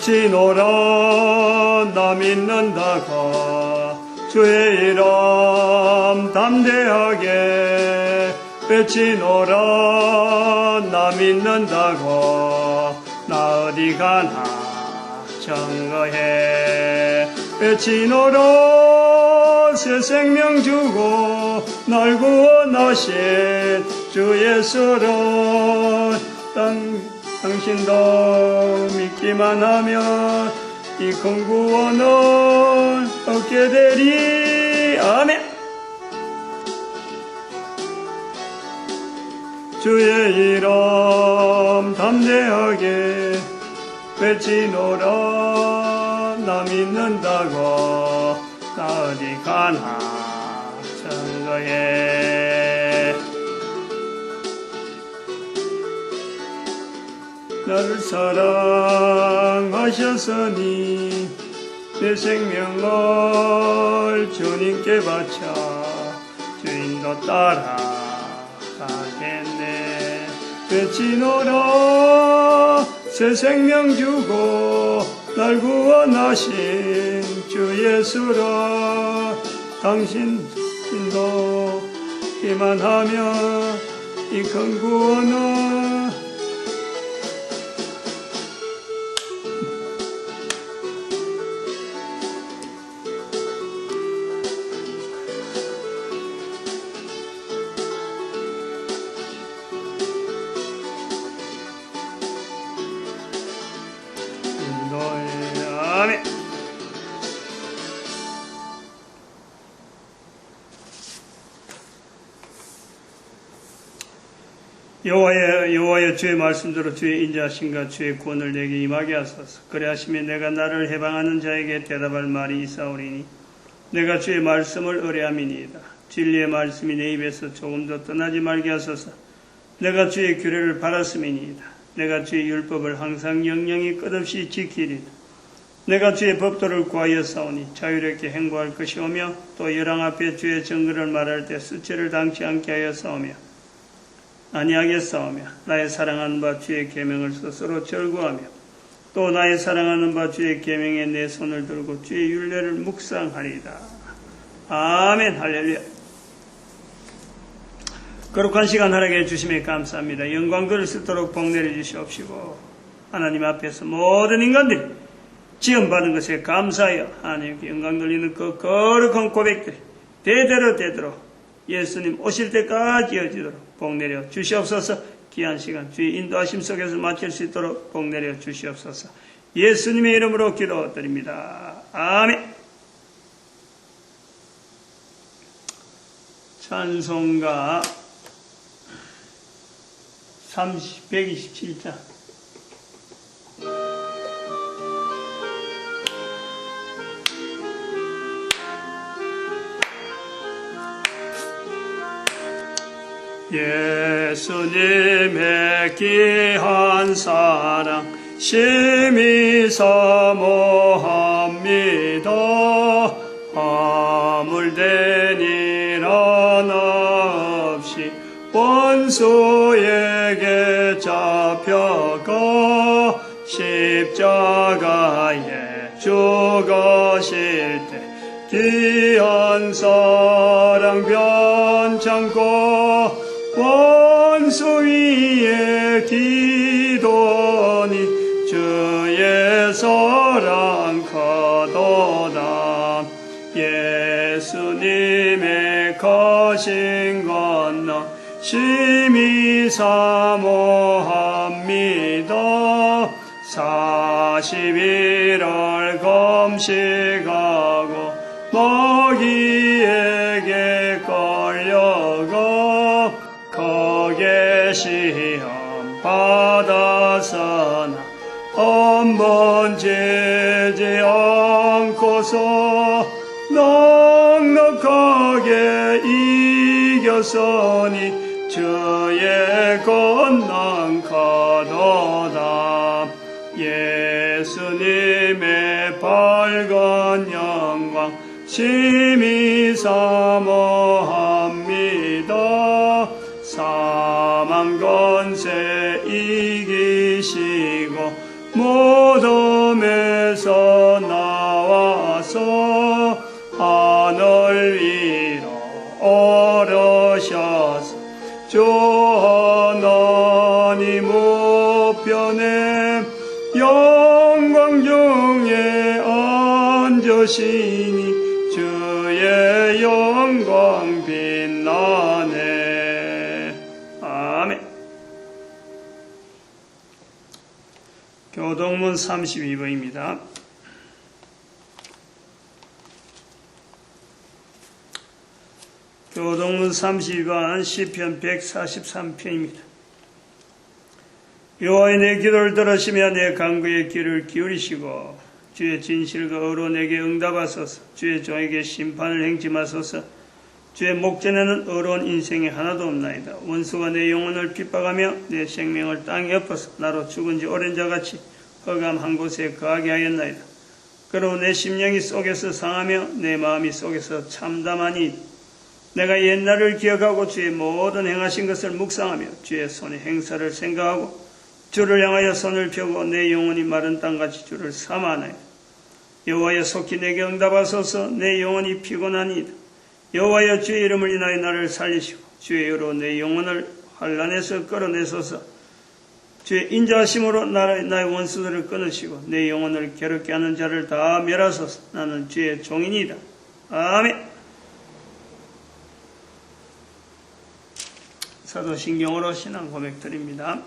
외치노라 나 믿는다가 주의 이름 담대하게 외치노라 나 믿는다고 나 어디 가나 증거해 외치노라 새 생명 주고 날 구원하신 주 예수로 당신도 믿기만 하면 이 큰 구원을 얻게 되리. 아멘. 주의 이름 담대하게 외치노라 나 믿는다고 나 어디 가나 증거해 나를 사랑하셨으니 내 생명을 주님께 바쳐 주인도 따라가겠네. 외치노라 새 생명 주고 날 구원하신 주 예수라 당신도 기만하면 이 큰 구원을 아멘. 여호와여 주의 말씀대로 주의 인자하심과 주의 구원을 내게 임하게 하소서. 그리하시면 내가 나를 해방하는 자에게 대답할 말이 있사오리니 내가 주의 말씀을 의뢰함이니이다. 진리의 말씀이 내 입에서 조금도 떠나지 말게 하소서. 내가 주의 규례를 바랐음이니이다. 내가 주의 율법을 항상 영영이 끝없이 지키리다. 내가 주의 법도를 구하여 싸우니 자유롭게 행보할 것이오며 또 열왕 앞에 주의 정글을 말할 때 수치를 당치 않게 하여 싸우며 아니하게 싸우며 나의 사랑하는 바 주의 계명을 스스로 절구하며 또 나의 사랑하는 바 주의 계명에 내 손을 들고 주의 율례를 묵상하리이다. 아멘. 할렐루야. 거룩한 시간 허락해 주심에 감사합니다. 영광들을 쓰도록 복내려 주시옵시고 하나님 앞에서 모든 인간들이 지원받은 것에 감사하여 하나님께 영광 돌리는 그 거룩한 고백들이 대대로 예수님 오실 때까지 이어지도록 복내려 주시옵소서. 귀한 시간 주의 인도하심 속에서 마칠 수 있도록 복내려 주시옵소서. 예수님의 이름으로 기도드립니다. 아멘. 찬송가 127장 예수님의 귀한 사랑 심히 사모합니다. 허물된 일 하나 없이 원수에게 잡혀가 십자가에 죽으실 때 귀한 사랑 변창고 원수 위에 기도니 주의 사랑 크도다. 예수님의 거신 건너 심히 사모합니다. 40일을 금식하고 마귀에게 걸려가 거기에 시험 받았으나 한 번 지지 않고서 넉넉하게 이겼으니 주의 권능 크도다. 예수님의 밝은 영광 심히 사모합니다. 사망 권세 이기시고 모둠의 땅에서 나와서 하늘 위로 오르셔서 주 하나님 우편에 영광 중에 앉으시니 주의 영광 빛나네. 아멘. 교동문 32번입니다. 교동문 32번 시편 143편입니다. 여호와의 내 기도를 들으시며 내 간구의 귀를 기울이시고 주의 진실과 의로 내게 응답하소서. 주의 종에게 심판을 행치 마소서. 주의 목전에는 의로운 인생이 하나도 없나이다. 원수가 내 영혼을 핍박하며 내 생명을 땅에 엎어서 나로 죽은 지 오랜 자같이 흑암한 곳에 거하게 하였나이다. 그러므로 내 심령이 속에서 상하며 내 마음이 속에서 참담하니 내가 옛날을 기억하고 주의 모든 행하신 것을 묵상하며 주의 손의 행사를 생각하고 주를 향하여 손을 펴고 내 영혼이 마른 땅같이 주를 삼아나이다. 여호와여 속히 내게 응답하소서. 내 영혼이 피곤하니이다. 여호와여 주의 이름을 인하여 나를 살리시고 주의 의로 내 영혼을 환난에서 끌어내소서. 주의 인자하심으로 나의 원수들을 끊으시고 내 영혼을 괴롭게 하는 자를 다 멸하소서. 나는 주의 종이니이다. 아멘. 사도신경으로 신앙 고백드립니다.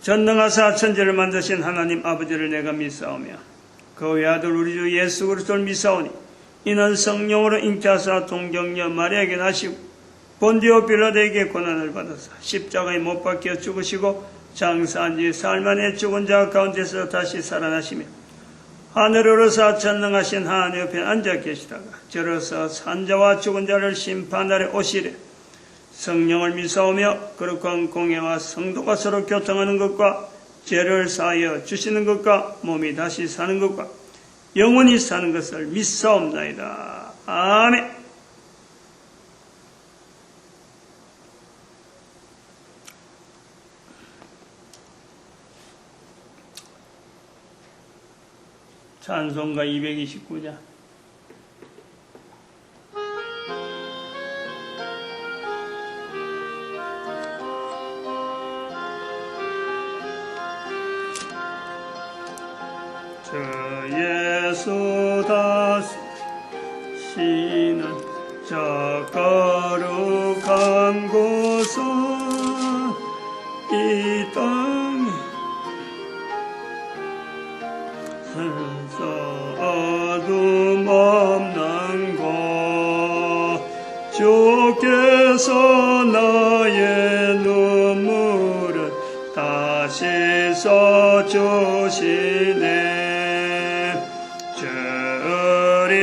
전능하사 천지를 만드신 하나님 아버지를 내가 믿사오며 그 외아들 우리 주 예수 그리스도를 믿사오니 이는 성령으로 잉태하사 동정녀 마리아에게 나시고 본디오 빌라도에게 고난을 받아사 십자가에 못 박혀 죽으시고 장사한 지 사흘 만에 죽은 자 가운데서 다시 살아나시며 하늘으로서 전능하신 하나님 옆에 앉아 계시다가 저로서 산자와 죽은 자를 심판하러 오시래. 성령을 믿사오며 거룩한 공예와 성도가 서로 교통하는 것과 죄를 사하여 주시는 것과 몸이 다시 사는 것과 영원히 사는 것을 믿사옵나이다. 아멘. 찬송가 229장. 저 예수 다시는 저 거룩한 곳은 이 땅에 어둠 없는 곳 주께서 나의 눈물을 다시 써주시네. 주리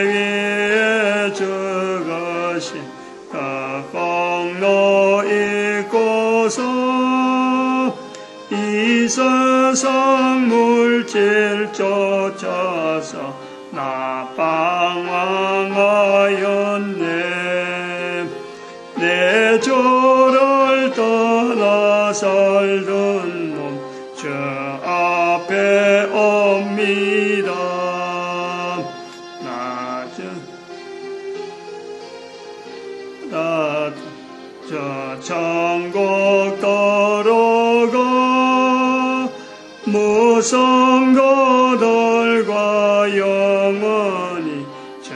위에 죽으신 그 공로 있고서 이 세상 물질 쫓아서 나 방황하였네. 내 주를 떠나 살던 놈 주 앞에 옵니다. 나도 저 천국 들어가 무성거들과 영원히 주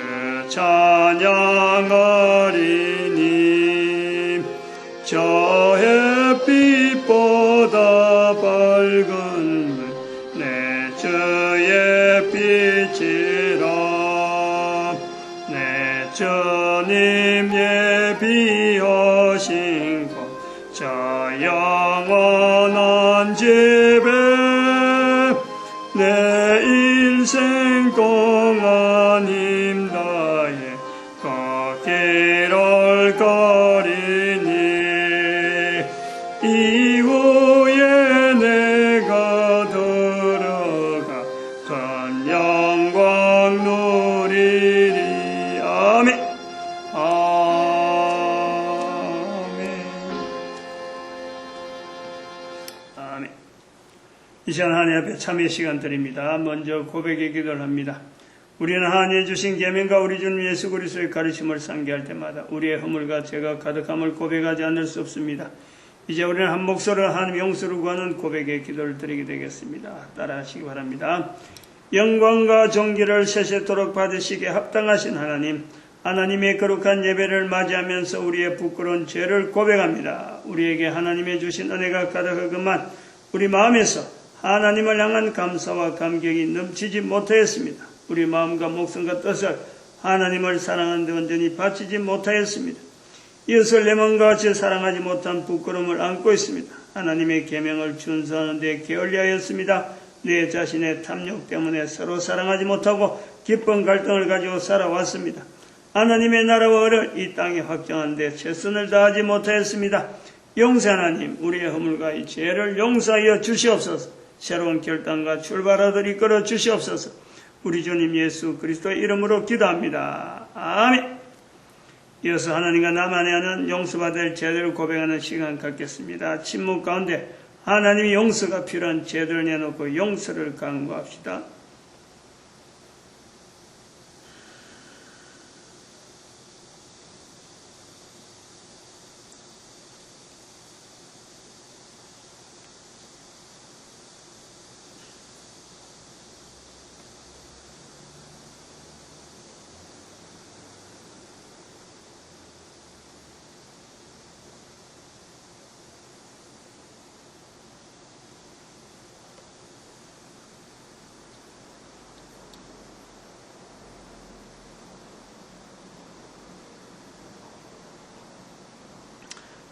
찬양하리니 저 햇빛보다 밝은 내 주의 빛이라. 내 주님 예비하신 곳 저 영원한 집에 내 인생 동안 힘다해 그 길을 가리니 이후에 내가 들어가 큰 영광 누리리. 아멘. 아멘. 아멘. 이 시간 하나님 앞에 참회 시간 드립니다. 먼저 고백의 기도를 합니다. 우리는 하나님의 주신 계명과 우리 주님 예수 그리스도의 가르침을 상기할 때마다 우리의 허물과 죄가 가득함을 고백하지 않을 수 없습니다. 이제 우리는 한 목소리로 하나님의 용서를 구하는 고백의 기도를 드리게 되겠습니다. 따라하시기 바랍니다. 영광과 존귀를 세세토록 받으시기에 합당하신 하나님, 하나님의 거룩한 예배를 맞이하면서 우리의 부끄러운 죄를 고백합니다. 우리에게 하나님의 주신 은혜가 가득하건만 우리 마음에서 하나님을 향한 감사와 감격이 넘치지 못하였습니다. 우리 마음과 목숨과 뜻을 하나님을 사랑하는 데 온전히 바치지 못하였습니다. 이웃을 내 마음과 같이 사랑하지 못한 부끄러움을 안고 있습니다. 하나님의 계명을 준수하는 데 게을리하였습니다. 내 자신의 탐욕 때문에 서로 사랑하지 못하고 깊은 갈등을 가지고 살아왔습니다. 하나님의 나라와 의를 이 땅에 확정하는 데 최선을 다하지 못하였습니다. 용서 하나님, 우리의 허물과 이 죄를 용서하여 주시옵소서. 새로운 결단과 출발하도록 이끌어 주시옵소서. 우리 주님 예수 그리스도의 이름으로 기도합니다. 아멘. 이어서 하나님과 나만에 하는 용서받을 죄들을 고백하는 시간 갖겠습니다. 침묵 가운데 하나님의 용서가 필요한 죄들을 내놓고 용서를 강구합시다.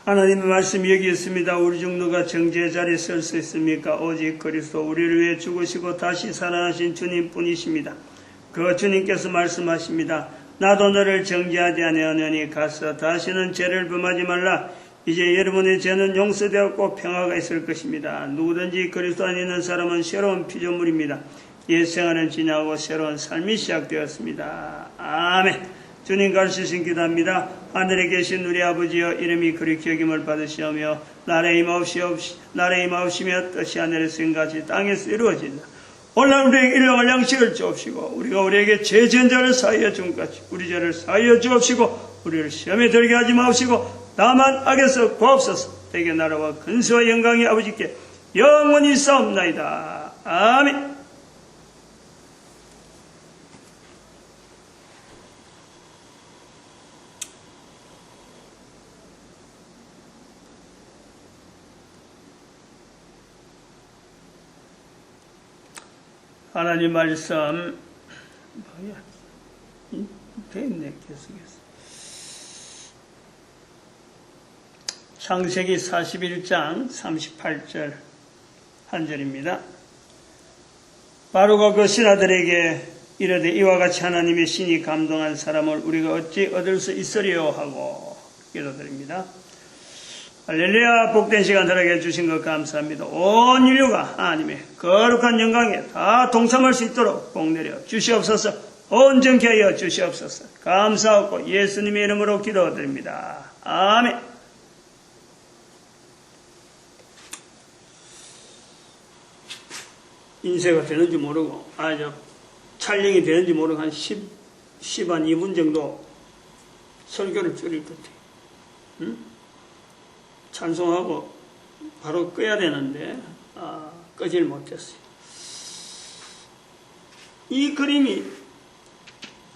하나님의 말씀이 여기 있습니다. 우리 중 누가 정죄의 자리에 설 수 있습니까? 오직 그리스도 우리를 위해 죽으시고 다시 살아나신 주님뿐이십니다. 그 주님께서 말씀하십니다. 나도 너를 정죄하지 아니하노니 가서 다시는 죄를 범하지 말라. 이제 여러분의 죄는 용서되었고 평화가 있을 것입니다. 누구든지 그리스도 안에 있는 사람은 새로운 피조물입니다. 옛 생활은 지나고 새로운 삶이 시작되었습니다. 아멘. 주님 가르치신 기도합니다. 하늘에 계신 우리 아버지여, 이름이 그리스도 여김을 받으시오며 나라의 임하옵시며 뜻이 하늘에서 같이 땅에서 이루어진다. 오늘 우리에게 일용할 양식을 주옵시고 우리가 우리에게 죄 지은 자를 사하여 준 같이 우리 죄를 사하여 주옵시고 우리를 시험에 들게 하지 마옵시고 다만 악에서 구하옵소서. 대개 나라와 근세와 영광이 아버지께 영원히 싸움나이다. 아멘. 하나님 말씀, 됐네, 계속해서. 창세기 41장 38절 한 절입니다. 바로가 그 신하들에게 이르되 이와 같이 하나님의 신이 감동한 사람을 우리가 어찌 얻을 수 있으리요 하고 기도드립니다. 할렐루야. 복된 시간 들어게 해주신 것 감사합니다. 온 인류가 하나님의 거룩한 영광에 다 동참할 수 있도록 복내려 주시옵소서. 온전케 하여 주시옵소서. 감사하고 예수님의 이름으로 기도드립니다. 아멘. 인쇄가 되는지 모르고 촬영이 되는지 모르고 한 10한 2분 정도 설교를 줄일 것 같아요. 응? 찬송하고 바로 끄야 되는데 끄질 못했어요. 이 그림이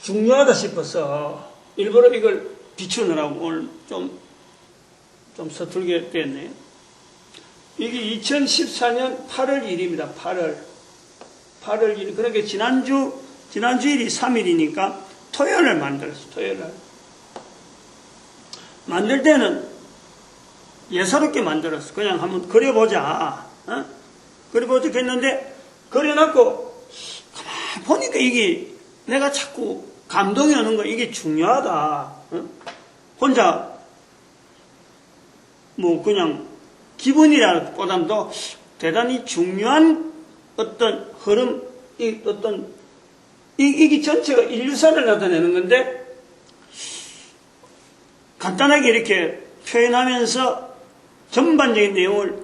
중요하다 싶어서 일부러 이걸 비추느라고 오늘 좀 서툴게 됐네요. 이게 2014년 8월 1일입니다. 8월 1일. 그러니까 지난주일이 3일이니까 토요일을 만들었어요. 토요일날. 만들 때는 예사롭게 만들었어. 그냥 한번 그려보자. 그려보자 했는데, 그려놓고, 가만히 보니까 이게, 내가 자꾸 감동이 오는 거, 이게 중요하다. 혼자, 그냥, 기분이라보다도 대단히 중요한 어떤 흐름, 이게 전체가 인류사를 나타내는 건데, 간단하게 이렇게 표현하면서 전반적인 내용을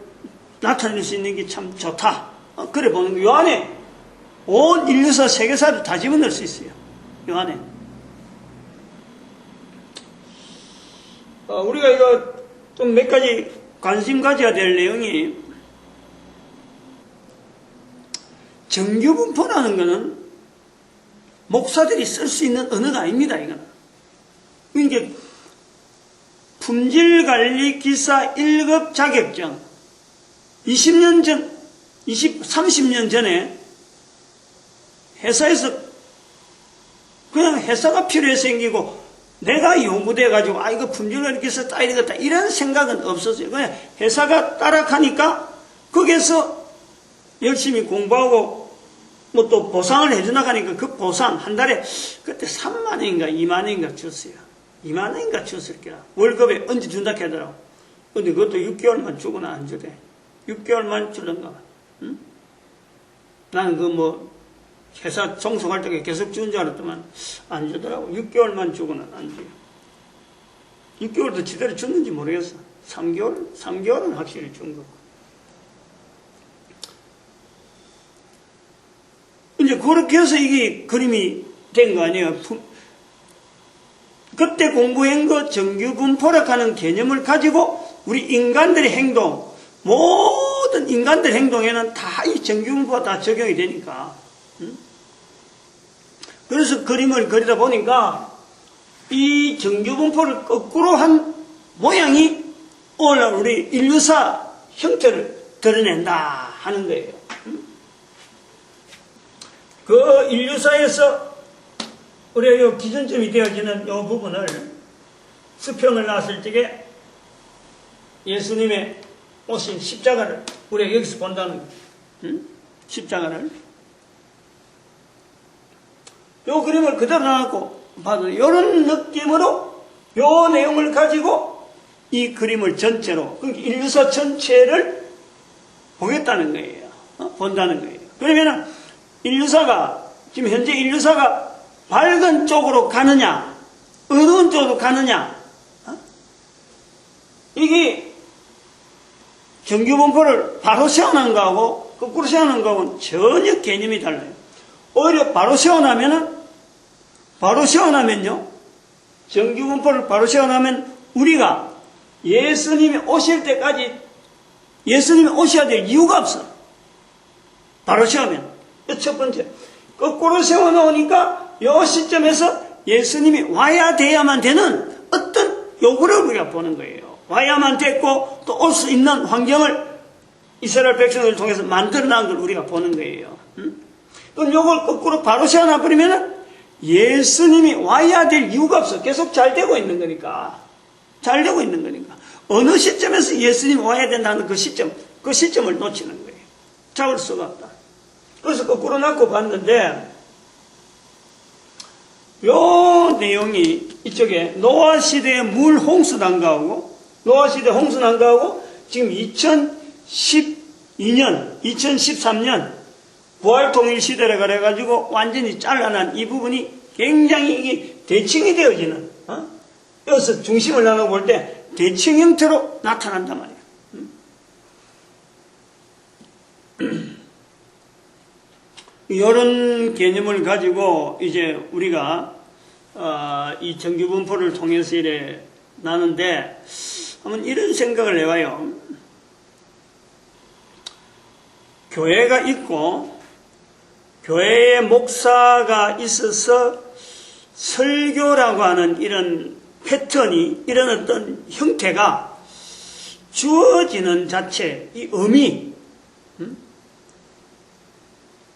나타낼 수 있는 게 참 좋다. 그래 보는 거예요. 요 안에 온 인류사 세계사를 다 집어넣을 수 있어요. 요 안에. 우리가 이거 좀 몇 가지 관심 가져야 될 내용이, 정규분포라는 거는 목사들이 쓸 수 있는 언어가 아닙니다, 이거는. 그러니까 품질관리기사 1급 자격증 20년 전, 30년 전에 회사에서 그냥 회사가 필요해서 생기고 내가 요구돼가지고 이거 품질관리기사 따야 되겠다 이런 생각은 없었어요. 그냥 회사가 따라가니까 거기에서 열심히 공부하고 뭐 또 보상을 해주나가니까 그 보상 한 달에 그때 3만 원인가 2만 원인가 줬어요. 2만 원인가 줬을 거야. 월급에 언제 준다 하더라고. 근데 그것도 6개월만 주거나 안 주대. 6개월만 주던가. 응? 나는 그 뭐 회사 종속할 때 계속 주는 줄 알았더만 안 주더라고. 6개월만 주거나 안 줘요. 6개월도 제대로 줬는지 모르겠어. 3개월은 확실히 준 거고. 이제 그렇게 해서 이게 그림이 된 거 아니에요. 그때 공부한 거 정규분포라는 개념을 가지고 우리 인간들의 행동, 모든 인간들 행동에는 다 이 정규분포가 다 적용이 되니까. 그래서 그림을 그리다 보니까 이 정규분포를 거꾸로 한 모양이 오늘 우리 인류사 형태를 드러낸다 하는 거예요. 그 인류사에서 우리가 요 기준점이 되어지는 요 부분을 수평을 놨을 적에 예수님의 오신 십자가를 우리가 여기서 본다는 거예요. 십자가를. 요 그림을 그대로 놔놓고 봐도 요런 느낌으로 요 내용을 가지고 이 그림을 전체로, 그러니까 인류사 전체를 보겠다는 거예요. 본다는 거예요. 그러면은 인류사가, 지금 현재 인류사가 밝은 쪽으로 가느냐, 어두운 쪽으로 가느냐, 이게 정규분포를 바로 세워놓은 거하고 거꾸로 세워놓은 거하고는 전혀 개념이 달라요. 오히려 바로 세워놓으면요, 정규분포를 바로 세워놓으면 우리가 예수님이 오실 때까지 예수님이 오셔야 될 이유가 없어. 바로 세우면. 첫 번째. 거꾸로 세워놓으니까 이 시점에서 예수님이 와야 돼야만 되는 어떤 요구를 우리가 보는 거예요. 와야만 됐고 또 올 수 있는 환경을 이스라엘 백성을 통해서 만들어낸 걸 우리가 보는 거예요. 그럼 요걸 거꾸로 바로 세워놔버리면 예수님이 와야 될 이유가 없어. 계속 잘 되고 있는 거니까. 잘 되고 있는 거니까. 어느 시점에서 예수님이 와야 된다는 그 시점을 놓치는 거예요. 잡을 수가 없다. 그래서 거꾸로 놨고 봤는데, 요 내용이 이쪽에 노아 시대의 물 홍수 난가하고, 지금 2012년, 2013년 부활통일 시대라 그래가지고 완전히 잘라난 이 부분이 굉장히 이게 대칭이 되어지는, 여기서 중심을 나눠 볼 때 대칭 형태로 나타난단 말이에요. 이런 개념을 가지고 이제 우리가 이 정규분포를 통해서 이래 나는데, 한번 이런 생각을 해봐요. 교회가 있고 교회에 목사가 있어서 설교라고 하는 이런 패턴이, 이런 어떤 형태가 주어지는 자체, 이 의미,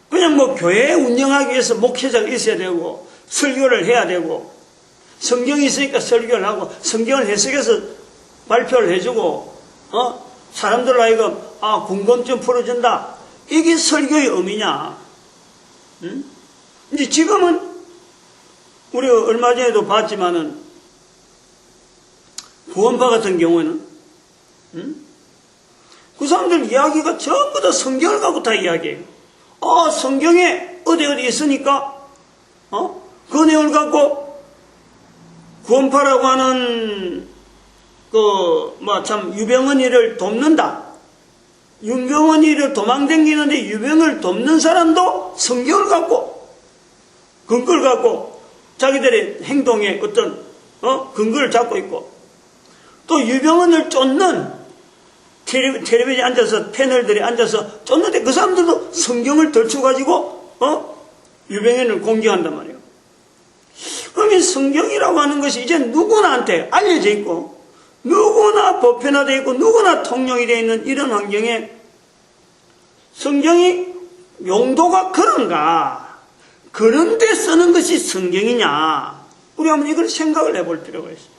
그냥 뭐 교회 운영하기 위해서 목회자가 있어야 되고 설교를 해야 되고 성경이 있으니까 설교를 하고 성경을 해석해서 발표를 해주고 사람들 하여금 궁금증 풀어준다, 이게 설교의 의미냐? 이제 지금은 우리가 얼마 전에도 봤지만은 구원파 같은 경우에는 그 사람들 이야기가 전부 다 성경을 갖고 다 이야기해요. 성경에 어디 있으니까 그 내용을 갖고 구원파라고 하는 참 유병언니를 돕는다. 윤병헌이를 도망다니는데 유병을 돕는 사람도 성경을 갖고 근거를 갖고 자기들의 행동에 어떤 근거를 잡고 있고, 또 유병헌을 쫓는 텔레비전에 앉아서 패널들이 앉아서 쫓는데 그 사람들도 성경을 덜쳐가지고 유병헌을 공격한단 말이에요. 그러면 성경이라고 하는 것이 이제 누구나한테 알려져 있고 누구나 보편화되어 있고 누구나 통용이 되어 있는 이런 환경에 성경이 용도가 그런가? 그런데 쓰는 것이 성경이냐? 우리 한번 이걸 생각을 해볼 필요가 있어요.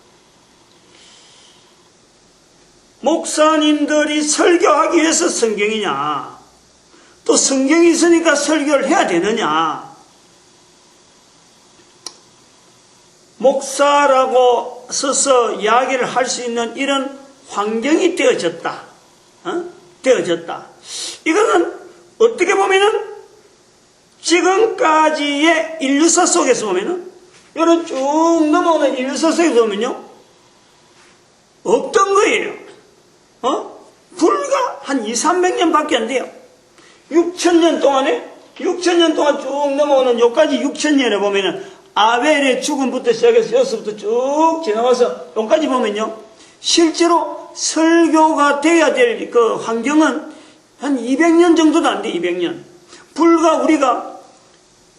목사님들이 설교하기 위해서 성경이냐? 또 성경이 있으니까 설교를 해야 되느냐? 목사라고 써서 이야기를 할 수 있는 이런 환경이 되어졌다. 되어졌다. 이거는 어떻게 보면은 지금까지의 인류사 속에서 보면은 이런 쭉 넘어오는 인류사 속에서 보면요 없던 거예요. 불과 한 200~300년 밖에 안 돼요. 6,000년 동안에 6,000년 동안 쭉 넘어오는 여기까지 6,000년에 보면은 아벨의 죽음부터 시작해서 여기서부터 쭉 지나가서 여기까지 보면요 실제로 설교가 돼야 될 그 환경은 한 200년 정도도 안 돼. 200년. 불과 우리가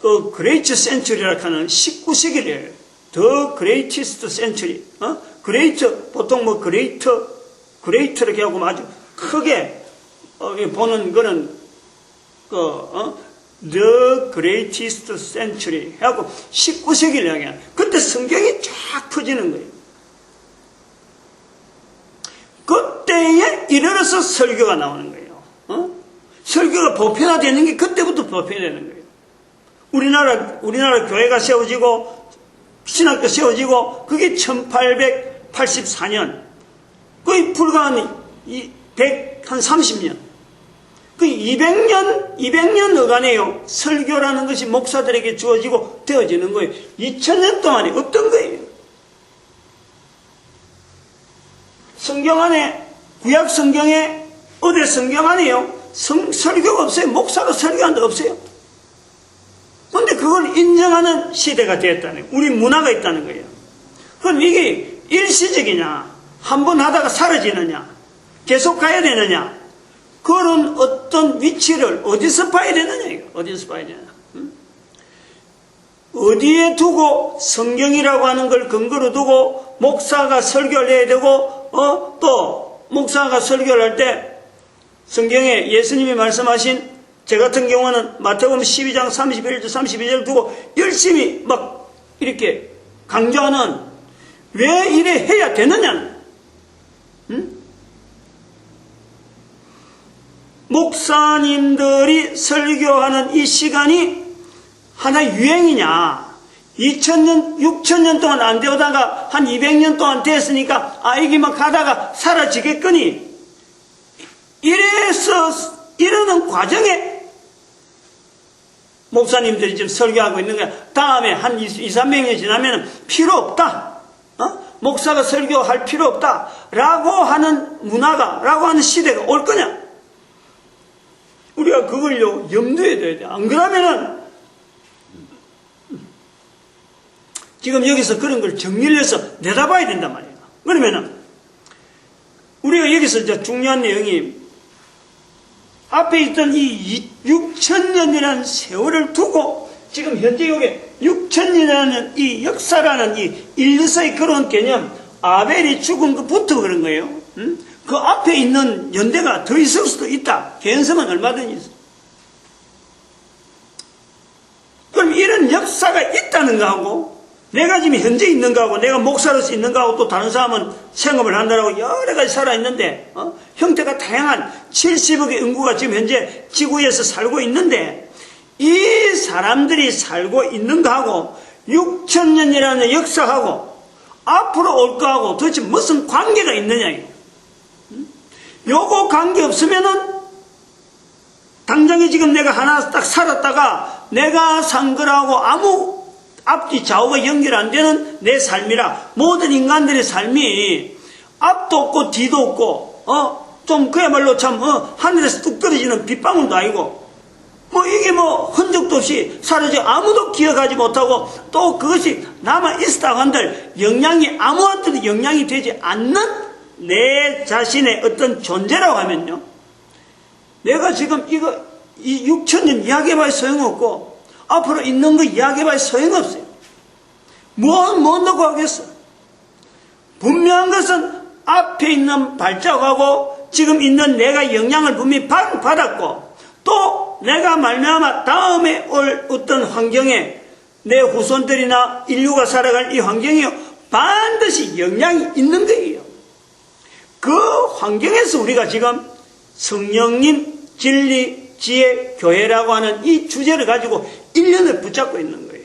그 그레이트 센츄리라고 하는 19세기를 더 그레이티스트 센츄리, 그레이트, 보통 뭐 그레이트렇게 하고 아주 크게 보는 거는 The Greatest Century 해갖고 19세기를 이야기하는, 그때 성경이 쫙 퍼지는 거예요. 그때에 이르러서 설교가 나오는 거예요. 설교가 보편화되는 게 그때부터 보편화되는 거예요. 우리나라 교회가 세워지고 신학교 세워지고 그게 1884년, 거의 불과 한 130년, 그 200년 어간에요. 설교라는 것이 목사들에게 주어지고 되어지는 거예요. 2000년 동안에 없던 거예요. 성경 안에, 구약 성경에, 어디 성경 안에요. 설교가 없어요. 목사가 설교한 데 없어요. 그런데 그걸 인정하는 시대가 되었다는 거예요. 우리 문화가 있다는 거예요. 그럼 이게 일시적이냐? 한 번 하다가 사라지느냐? 계속 가야 되느냐? 그런 어떤 위치를 어디서 봐야 되느냐? 이거. 어디서 봐야 되느냐? 어디에 두고 성경이라고 하는 걸 근거로 두고 목사가 설교를 해야 되고, 또 목사가 설교를 할 때 성경에 예수님이 말씀하신, 제 같은 경우는 마태복음 12장 31절 32절 두고 열심히 막 이렇게 강조하는, 왜 이래 해야 되느냐? 목사님들이 설교하는 이 시간이 하나의 유행이냐? 2000년, 6000년 동안 안 되다가 한 200년 동안 됐으니까 이게 막 가다가 사라지겠거니, 이래서 이러는 과정에 목사님들이 지금 설교하고 있는 거야. 다음에 한 200~300년 지나면 필요 없다. 목사가 설교할 필요 없다. 라고 하는 문화가, 라고 하는 시대가 올 거냐? 우리가 그걸요, 염두에 둬야 돼. 안 그러면은, 지금 여기서 그런 걸 정리를 해서 내다봐야 된단 말이에요. 그러면은, 우리가 여기서 이제 중요한 내용이, 앞에 있던 이 6000년이라는 세월을 두고, 지금 현재 여기 6000년이라는 이 역사라는 이 인류사의 그런 개념, 아벨이 죽은 것부터 그런 거예요. 그 앞에 있는 연대가 더 있을 수도 있다. 개연성은 얼마든지 있어. 그럼 이런 역사가 있다는 거하고, 내가 지금 현재 있는 거하고, 내가 목사로서 있는 거하고, 또 다른 사람은 생업을 한다라고 여러 가지 살아있는데, 형태가 다양한 70억의 인구가 지금 현재 지구에서 살고 있는데, 이 사람들이 살고 있는 거하고, 6000년이라는 역사하고, 앞으로 올 거하고 도대체 무슨 관계가 있느냐, 요거 관계 없으면은, 당장에 지금 내가 하나 딱 살았다가, 내가 산 거라고 아무 앞뒤 좌우가 연결 안 되는 내 삶이라, 모든 인간들의 삶이 앞도 없고 뒤도 없고 좀 그야말로 참 하늘에서 뚝 떨어지는 빗방울도 아니고 이게 흔적도 없이 사라져 아무도 기억하지 못하고 또 그것이 남아있었다고 한들 아무한테도 영향이 되지 않는 내 자신의 어떤 존재라고 하면요, 내가 지금 이 6천년 이야기해봐야 소용없고 앞으로 있는 거 이야기해봐야 소용없어요. 뭐 넣고 하겠어. 분명한 것은 앞에 있는 발자국하고 지금 있는 내가 영향을 분명히 받았고 또 내가 말미암아 다음에 올 어떤 환경에 내 후손들이나 인류가 살아갈 이 환경에 반드시 영향이 있는 거예요. 그 환경에서 우리가 지금 성령님, 진리, 지혜, 교회라고 하는 이 주제를 가지고 1년을 붙잡고 있는 거예요.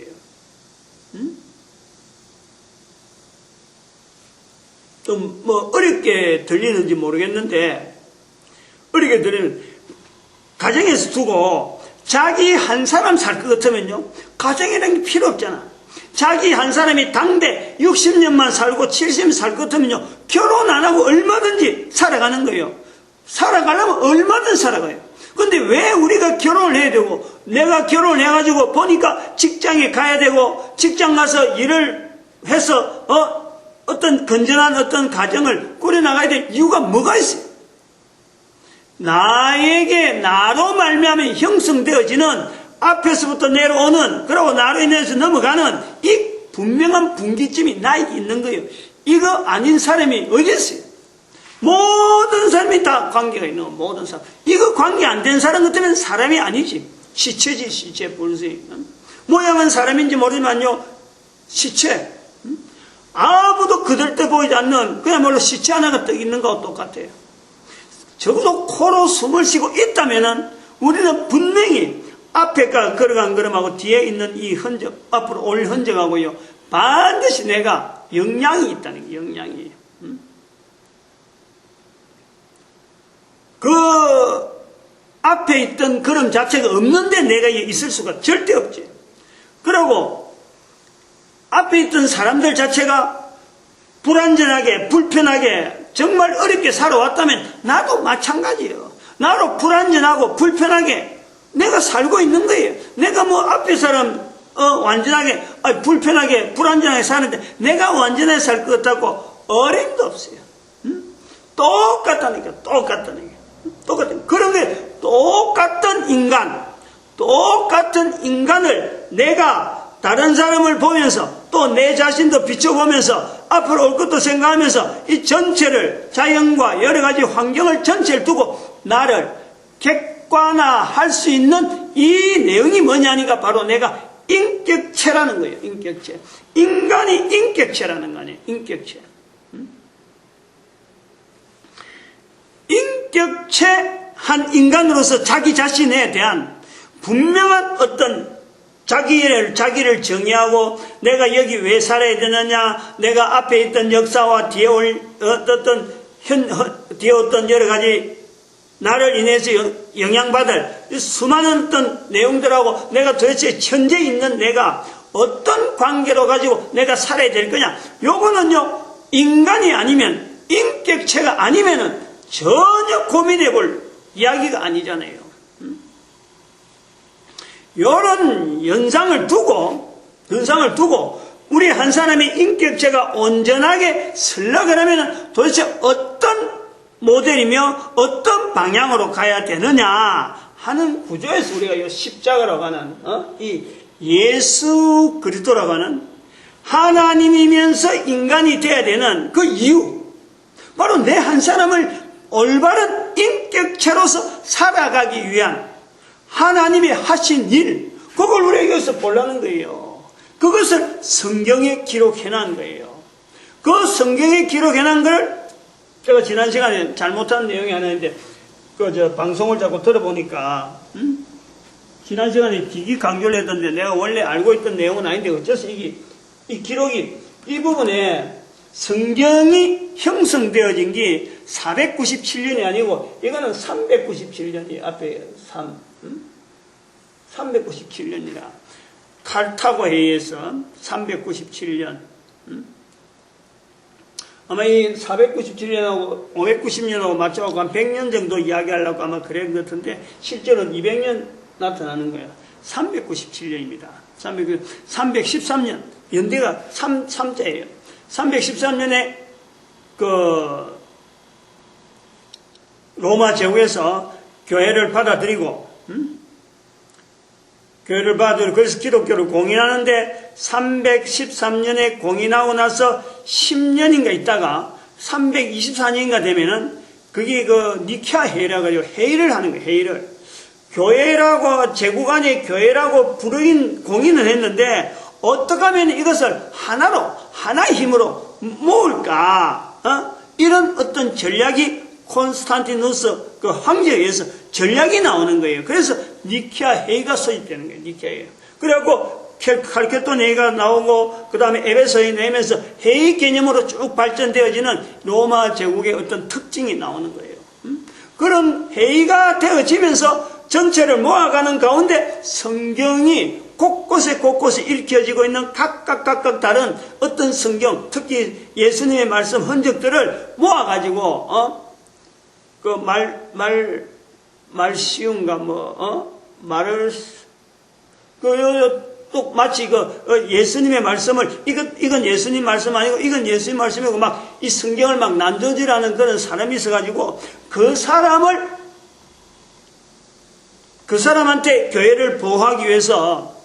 좀 어렵게 들리는지 모르겠는데, 어렵게 들리는 가정에서 두고 자기 한 사람 살 것 같으면요, 가정이라는 게 필요 없잖아. 자기 한 사람이 당대 60년만 살고 70년 살 것 같으면요, 결혼 안 하고 얼마든지 살아가는 거예요. 살아가려면 얼마든 살아가요. 근데 왜 우리가 결혼을 해야 되고, 내가 결혼을 해가지고 보니까 직장에 가야 되고, 직장 가서 일을 해서 어떤 건전한 어떤 가정을 꾸려나가야 될 이유가 뭐가 있어요? 나로 말미암아 형성되어지는 앞에서부터 내려오는, 그리고 나로 인해서 넘어가는 이 분명한 분기점이 나에게 있는 거예요. 이거 아닌 사람이 어디 있어요? 모든 사람이 다 관계가 있는 거, 모든 사람. 이거 관계 안 된 사람 같으면 사람이 아니지. 시체지, 시체, 불새. 모양은 사람인지 모르지만요, 시체. 아무도 그들 때 보이지 않는 그야말로 시체 하나가 떠 있는 거와 똑같아요. 적어도 코로 숨을 쉬고 있다면은 우리는 분명히 앞에가 걸어간 걸음하고 뒤에 있는 이 흔적, 앞으로 올 흔적하고요, 반드시 내가 영향이 있다는 게 영향이에요. 그 앞에 있던 걸음 자체가 없는데 내가 있을 수가 절대 없지. 그리고 앞에 있던 사람들 자체가 불안전하게, 불편하게, 정말 어렵게 살아왔다면 나도 마찬가지예요. 나로 불안전하고 불편하게 내가 살고 있는 거예요. 내가 앞에 사람 완전하게, 불편하게, 불안전하게 사는데 내가 완전하게 살 것 같다고 어림도 없어요. 똑같다니까, 똑같다는 게. 똑같은, 그런 게 똑같은 인간을 내가 다른 사람을 보면서 또 내 자신도 비춰보면서 앞으로 올 것도 생각하면서 이 전체를, 자연과 여러 가지 환경을 전체를 두고 나를 객관화할 수 있는 이 내용이 뭐냐니까 바로 내가 인격체라는 거예요. 인격체. 인간이 인격체라는 거 아니에요. 인격체. 인격체한 인간으로서 자기 자신에 대한 분명한 어떤 자기를 정의하고 내가 여기 왜 살아야 되느냐, 내가 앞에 있던 역사와 뒤에 어떤 여러 가지 나를 인해서 영향받을 수많은 어떤 내용들하고 내가 도대체 현재 있는 내가 어떤 관계로 가지고 내가 살아야 될 거냐, 요거는요, 인간이 아니면, 인격체가 아니면은 전혀 고민해 볼 이야기가 아니잖아요. 이런 연상을 두고 우리 한 사람의 인격체가 온전하게 설렁하려면 도대체 어떤 모델이며 어떤 방향으로 가야 되느냐 하는 구조에서 우리가 이 십자가라고 하는 이 예수 그리스도라고 하는 하나님이면서 인간이 되어야 되는 그 이유, 바로 내 한 사람을 올바른 인격체로서 살아가기 위한 하나님이 하신 일, 그걸 우리가 여기서 보려는 거예요. 그것을 성경에 기록해놓은 거예요. 그 성경에 기록해놓은 걸 제가 지난 시간에 잘못한 내용이 하나 있는데 방송을 자꾸 들어보니까 지난 시간에 되게 강조를 했던데 내가 원래 알고 있던 내용은 아닌데 어째서 이 기록이 이 부분에 성경이 형성되어진 게 497년이 아니고 이거는 397년이 앞에 397년이라 칼타고 해에서 397년 아마 이 497년하고 590년하고 맞춰갖고 한 100년 정도 이야기하려고 아마 그런 것 같은데 실제로는 200년 나타나는 거예요. 397년입니다. 313년. 연대가 3자예요. 313년에 그 로마 제국에서 교회를 받아들이고 교회를 받아들이고 그래서 기독교를 공인하는데 313년에 공인하고 나서 10년인가 있다가 324년인가 되면은 그게 그 니케아 회의라고 해요. 회의를 하는 거예요. 회의를. 교회라고 제국 안에 교회라고 공인을 했는데 어떻게 하면 이것을 하나의 힘으로 모을까? 이런 어떤 전략이 콘스탄티누스 그 황제에 의해서 전략이 나오는 거예요. 그래서 니케아 회의가 소집되는 거예요. 니케아 회의. 그래갖고 칼케돈 회의가 나오고 그 다음에 에베소 회의 내면서 회의 개념으로 쭉 발전되어지는 로마 제국의 어떤 특징이 나오는 거예요. 그런 회의가 되어지면서 전체를 모아가는 가운데 성경이 곳곳에 읽혀지고 있는 각각 다른 어떤 성경, 특히 예수님의 말씀 흔적들을 모아가지고 그 말 쉬운가 말을 또 마치 예수님의 말씀을 이건 예수님 말씀 아니고 이건 예수님 말씀이고 막 이 성경을 막 난조질하는 그런 사람이 있어가지고 그 사람한테 교회를 보호하기 위해서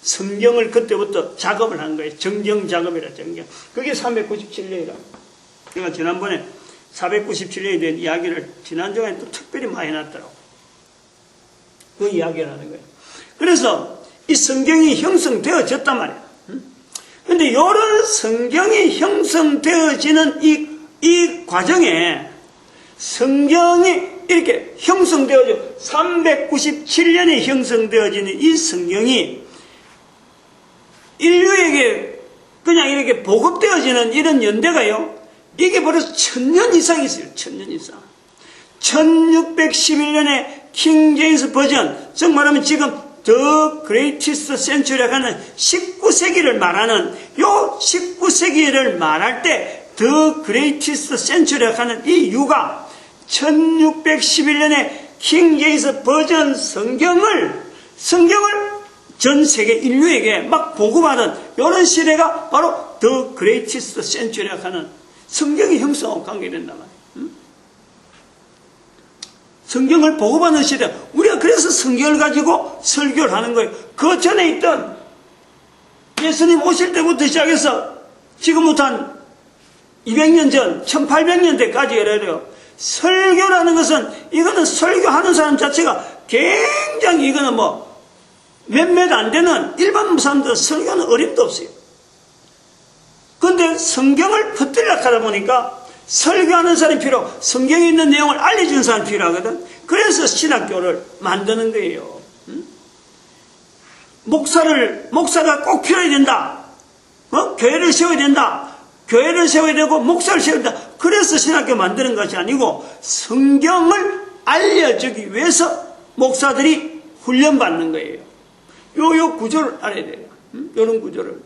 성경을 그때부터 작업을 한 거예요. 정경 작업이라 정경. 그게 397년이라. 제가 지난번에 497년에 대한 이야기를 지난주에 또 특별히 많이 해놨더라고. 그 이야기를 하는 거예요. 그래서 이 성경이 형성되어졌단 말이에요. 근데 이런 성경이 형성되어지는 이 과정에 성경이 이렇게 형성되어져 397년에 형성되어지는 이 성경이 인류에게 그냥 이렇게 보급되어지는 이런 연대가요. 이게 벌써 1000년 이상 있어요. 1000년 이상. 1611년에 킹 제임스 버전, 즉 말하면 지금 The Greatest Century라고 하는 19세기를 말하는 요 19세기를 말할 때 The Greatest Century라고 하는 이 유가 1611년에 킹 제임스 버전 성경을 전 세계 인류에게 막 보고받은 이런 시대가 바로 The Greatest Century라고 하는 성경이 형성하고 관계된단 말이에요. 성경을 보고받는 시대. 우리가 그래서 성경을 가지고 설교를 하는 거예요. 그 전에 있던 예수님 오실 때부터 시작해서 지금부터 한 200년 전, 1800년대까지 이래요. 설교라는 것은 이거는 설교하는 사람 자체가 굉장히 이거는 몇몇 안 되는 일반 사람들은 설교는 어림도 없어요. 그런데 성경을 퍼뜨리려고 하다 보니까 설교하는 사람이 필요하고 성경에 있는 내용을 알려주는 사람이 필요하거든. 그래서 신학교를 만드는 거예요. 목사가 꼭 필요해야 된다. 교회를 세워야 된다. 교회를 세워야 되고 목사를 세워야 된다. 그래서 신학교 만드는 것이 아니고 성경을 알려주기 위해서 목사들이 훈련받는 거예요. 요 구조를 알아야 돼요. 요런 구조를.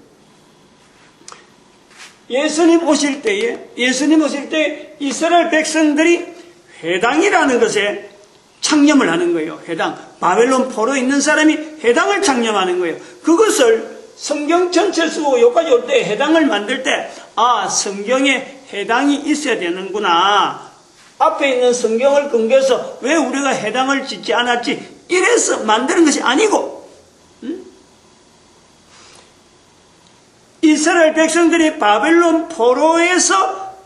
예수님 오실 때 이스라엘 백성들이 회당이라는 것에 창념을 하는 거예요. 회당. 바벨론 포로에 있는 사람이 회당을 창념하는 거예요. 그것을 성경 전체를 쓰고 여기까지 올 때 회당을 만들 때 성경에 회당이 있어야 되는구나. 앞에 있는 성경을 근거해서 왜 우리가 회당을 짓지 않았지? 이래서 만드는 것이 아니고 이스라엘 백성들이 바벨론 포로에서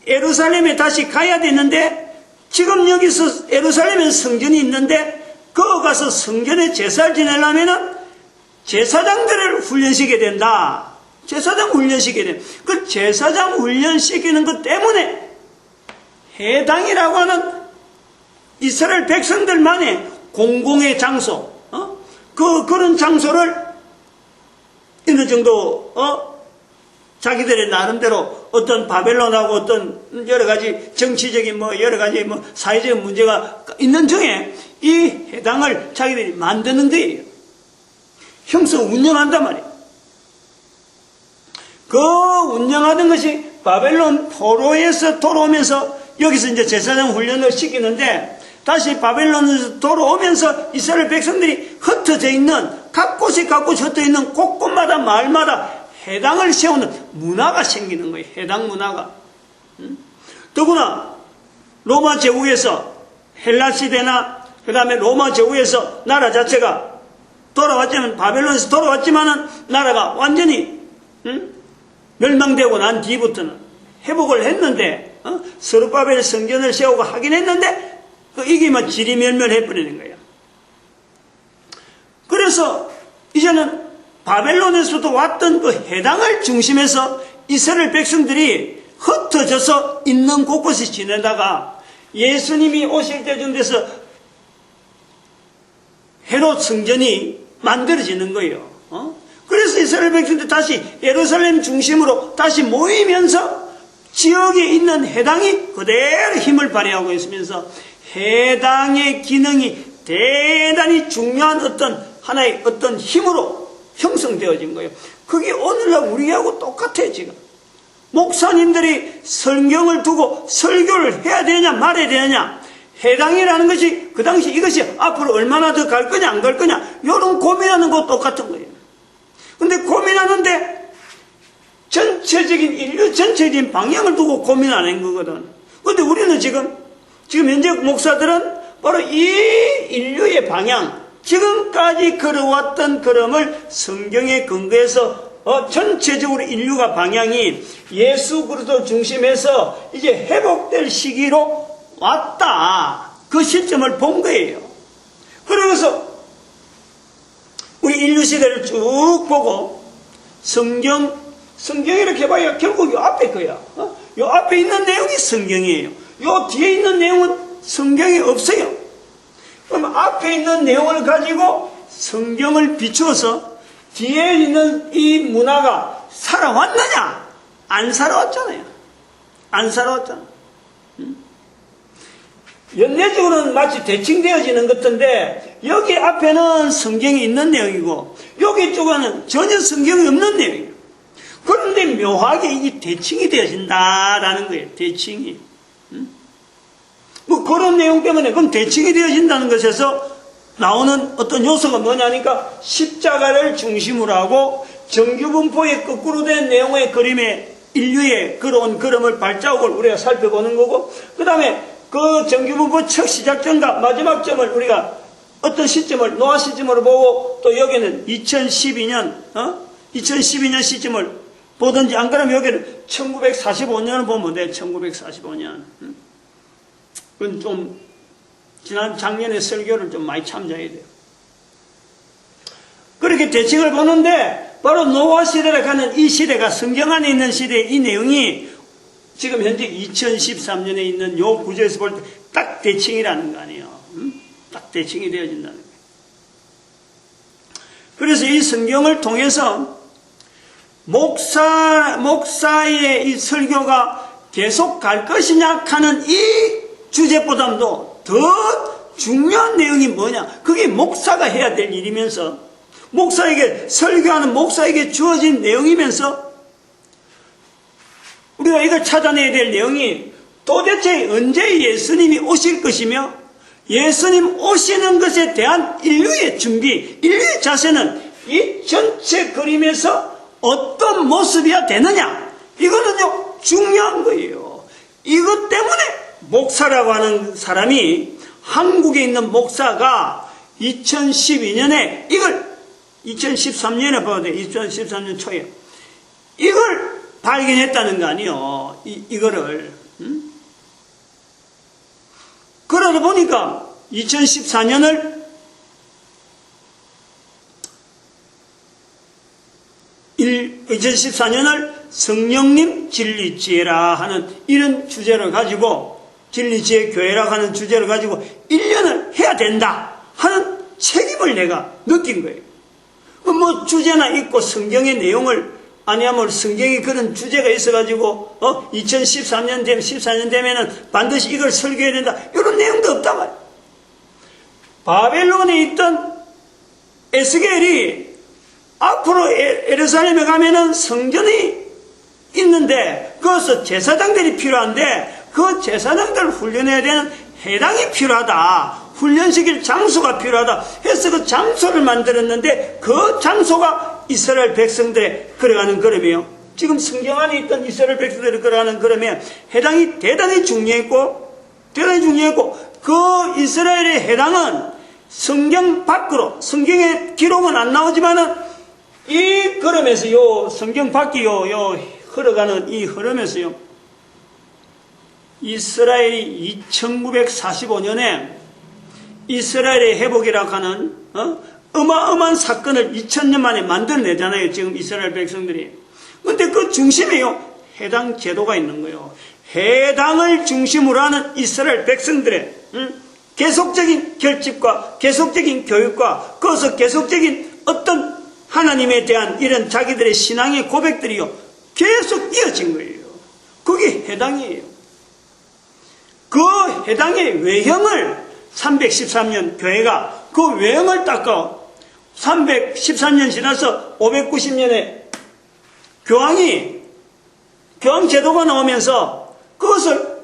예루살렘에 다시 가야 되는데 지금 여기서 예루살렘에 성전이 있는데 거기 가서 성전에 제사를 지내려면 제사장들을 훈련시켜야 된다. 제사장 훈련시켜야 된다. 그 제사장 훈련시키는 것 때문에 회당이라고 하는 이스라엘 백성들만의 공공의 장소, 그런 장소를 어느 정도 자기들의 나름대로 어떤 바벨론하고 어떤 여러 가지 정치적인 여러 가지 사회적인 문제가 있는 중에 이 회당을 자기들이 만드는 거예요. 형성 운영한단 말이에요. 그 운영하던 것이 바벨론 포로에서 돌아오면서 여기서 이제 제사장 훈련을 시키는데 다시 바벨론에서 돌아오면서 이스라엘 백성들이 흩어져 있는 각 곳에 흩어져 있는 곳곳마다 마을마다 회당을 세우는 문화가 생기는 거예요. 회당 문화가. 더구나 로마 제국에서 헬라 시대나 그 다음에 로마 제국에서 나라 자체가 돌아왔지만 바벨론에서 돌아왔지만은 나라가 완전히 멸망되고 난 뒤부터는 회복을 했는데 스룹바벨 성전을 세우고 하긴 했는데 이게 막 지리멸멸해버리는 거예요. 그래서 이제는 바벨론에서도 왔던 그 해당을 중심해서 이스라엘 백성들이 흩어져서 있는 곳곳에 지내다가 예수님이 오실 때쯤 돼서 헤롯 성전이 만들어지는 거예요. 그래서 이스라엘 백성들이 다시 예루살렘 중심으로 다시 모이면서 지역에 있는 해당이 그대로 힘을 발휘하고 있으면서 해당의 기능이 대단히 중요한 어떤 하나의 어떤 힘으로 형성되어진 거예요. 그게 오늘날 우리하고 똑같아요, 지금. 목사님들이 성경을 두고 설교를 해야 되냐 말해야 되냐, 해당이라는 것이 그 당시 이것이 앞으로 얼마나 더 갈 거냐 안 갈 거냐 이런 고민하는 거 똑같은 거예요. 근데 고민하는데 전체적인 인류 전체적인 방향을 두고 고민하는 거거든. 근데 우리는 지금 현재 목사들은 바로 이 인류의 방향, 지금까지 걸어왔던 걸음을 성경에 근거해서 전체적으로 인류가 방향이 예수 그리스도 중심에서 이제 회복될 시기로 왔다. 그 시점을 본 거예요. 그러면서 우리 인류 시대를 쭉 보고 성경 이렇게 봐야 결국 요 앞에 거야. 요 앞에 있는 내용이 성경이에요. 요 뒤에 있는 내용은 성경이 없어요. 그럼 앞에 있는 내용을 가지고 성경을 비추어서 뒤에 있는 이 문화가 살아왔느냐? 안 살아왔잖아요. 안 살아왔잖아. 연례적으로는 마치 대칭되어지는 것 같은데 여기 앞에는 성경이 있는 내용이고 여기 쪽에는 전혀 성경이 없는 내용이에요. 그런데 묘하게 이게 대칭이 되어진다라는 거예요. 대칭이. 뭐 그런 내용 때문에 그럼 대칭이 되어진다는 것에서 나오는 어떤 요소가 뭐냐니까 십자가를 중심으로 하고 정규분포의 거꾸로 된 내용의 그림에 인류의 걸어온 걸음을 발자국을 우리가 살펴보는 거고, 그 다음에 그 정규분포 첫 시작점과 마지막 점을 우리가 어떤 시점을 노아 시점으로 보고 또 여기는 2012년 시점을 보든지 안 그러면 여기는 1945년을 보면 돼. 1945년. 그건 좀 지난 작년에 설교를 좀 많이 참조해야 돼요. 그렇게 대칭을 보는데 바로 노아 시대라 하는 이 시대가 성경 안에 있는 시대의 이 내용이 지금 현재 2013년에 있는 요 구조에서 볼 때 딱 대칭이라는 거 아니에요. 딱 대칭이 되어진다는 거예요. 그래서 이 성경을 통해서 목사의 이 설교가 계속 갈 것이냐 하는 이 주제보다도 더 중요한 내용이 뭐냐? 그게 목사가 해야 될 일이면서 목사에게 설교하는 목사에게 주어진 내용이면서 우리가 이걸 찾아내야 될 내용이 도대체 언제 예수님이 오실 것이며 예수님 오시는 것에 대한 인류의 준비, 인류의 자세는 이 전체 그림에서 어떤 모습이야 되느냐? 이거는요 중요한 거예요. 이것 때문에 목사라고 하는 사람이 한국에 있는 목사가 2012년에 이걸 2013년에 봐도 돼. 2013년 초에 이걸 발견했다는 거 아니에요. 이거를. 그러다 보니까 2014년을 성령님 진리지혜라 하는 이런 주제를 가지고 진리지혜 교회라 하는 주제를 가지고 1년을 해야 된다 하는 책임을 내가 느낀 거예요. 뭐 주제나 있고 성경의 내용을 아니하면 성경에 그런 주제가 있어가지고 2013년 되면 14년 되면은 반드시 이걸 설교해야 된다 이런 내용도 없단 말이에요. 바벨론에 있던 에스겔이 앞으로 예루살렘에 가면은 성전이 있는데 그것은 제사장들이 필요한데 그 제사장들을 훈련해야 되는 해당이 필요하다. 훈련시킬 장소가 필요하다 해서 그 장소를 만들었는데 그 장소가 이스라엘 백성들의 걸어가는 걸음이에요. 지금 성경 안에 있던 이스라엘 백성들이 걸어가는 걸음에 해당이 대단히 중요했고 그 이스라엘의 해당은 성경 밖으로 성경의 기록은 안 나오지만은 이 걸음에서 요 성경 밖이 요 흘러가는 이 흐름에서요 이스라엘이 2945년에 이스라엘의 회복이라고 하는 어마어마한 사건을 2000년 만에 만들어내잖아요. 지금 이스라엘 백성들이. 근데 그 중심에요 해당 제도가 있는 거예요. 해당을 중심으로 하는 이스라엘 백성들의 계속적인 결집과 계속적인 교육과 거기서 계속적인 어떤 하나님에 대한 이런 자기들의 신앙의 고백들이요 계속 이어진 거예요. 그게 해당이에요. 그 해당의 외형을 313년 교회가 그 외형을 닦아 313년 지나서 590년에 교황 제도가 나오면서 그것을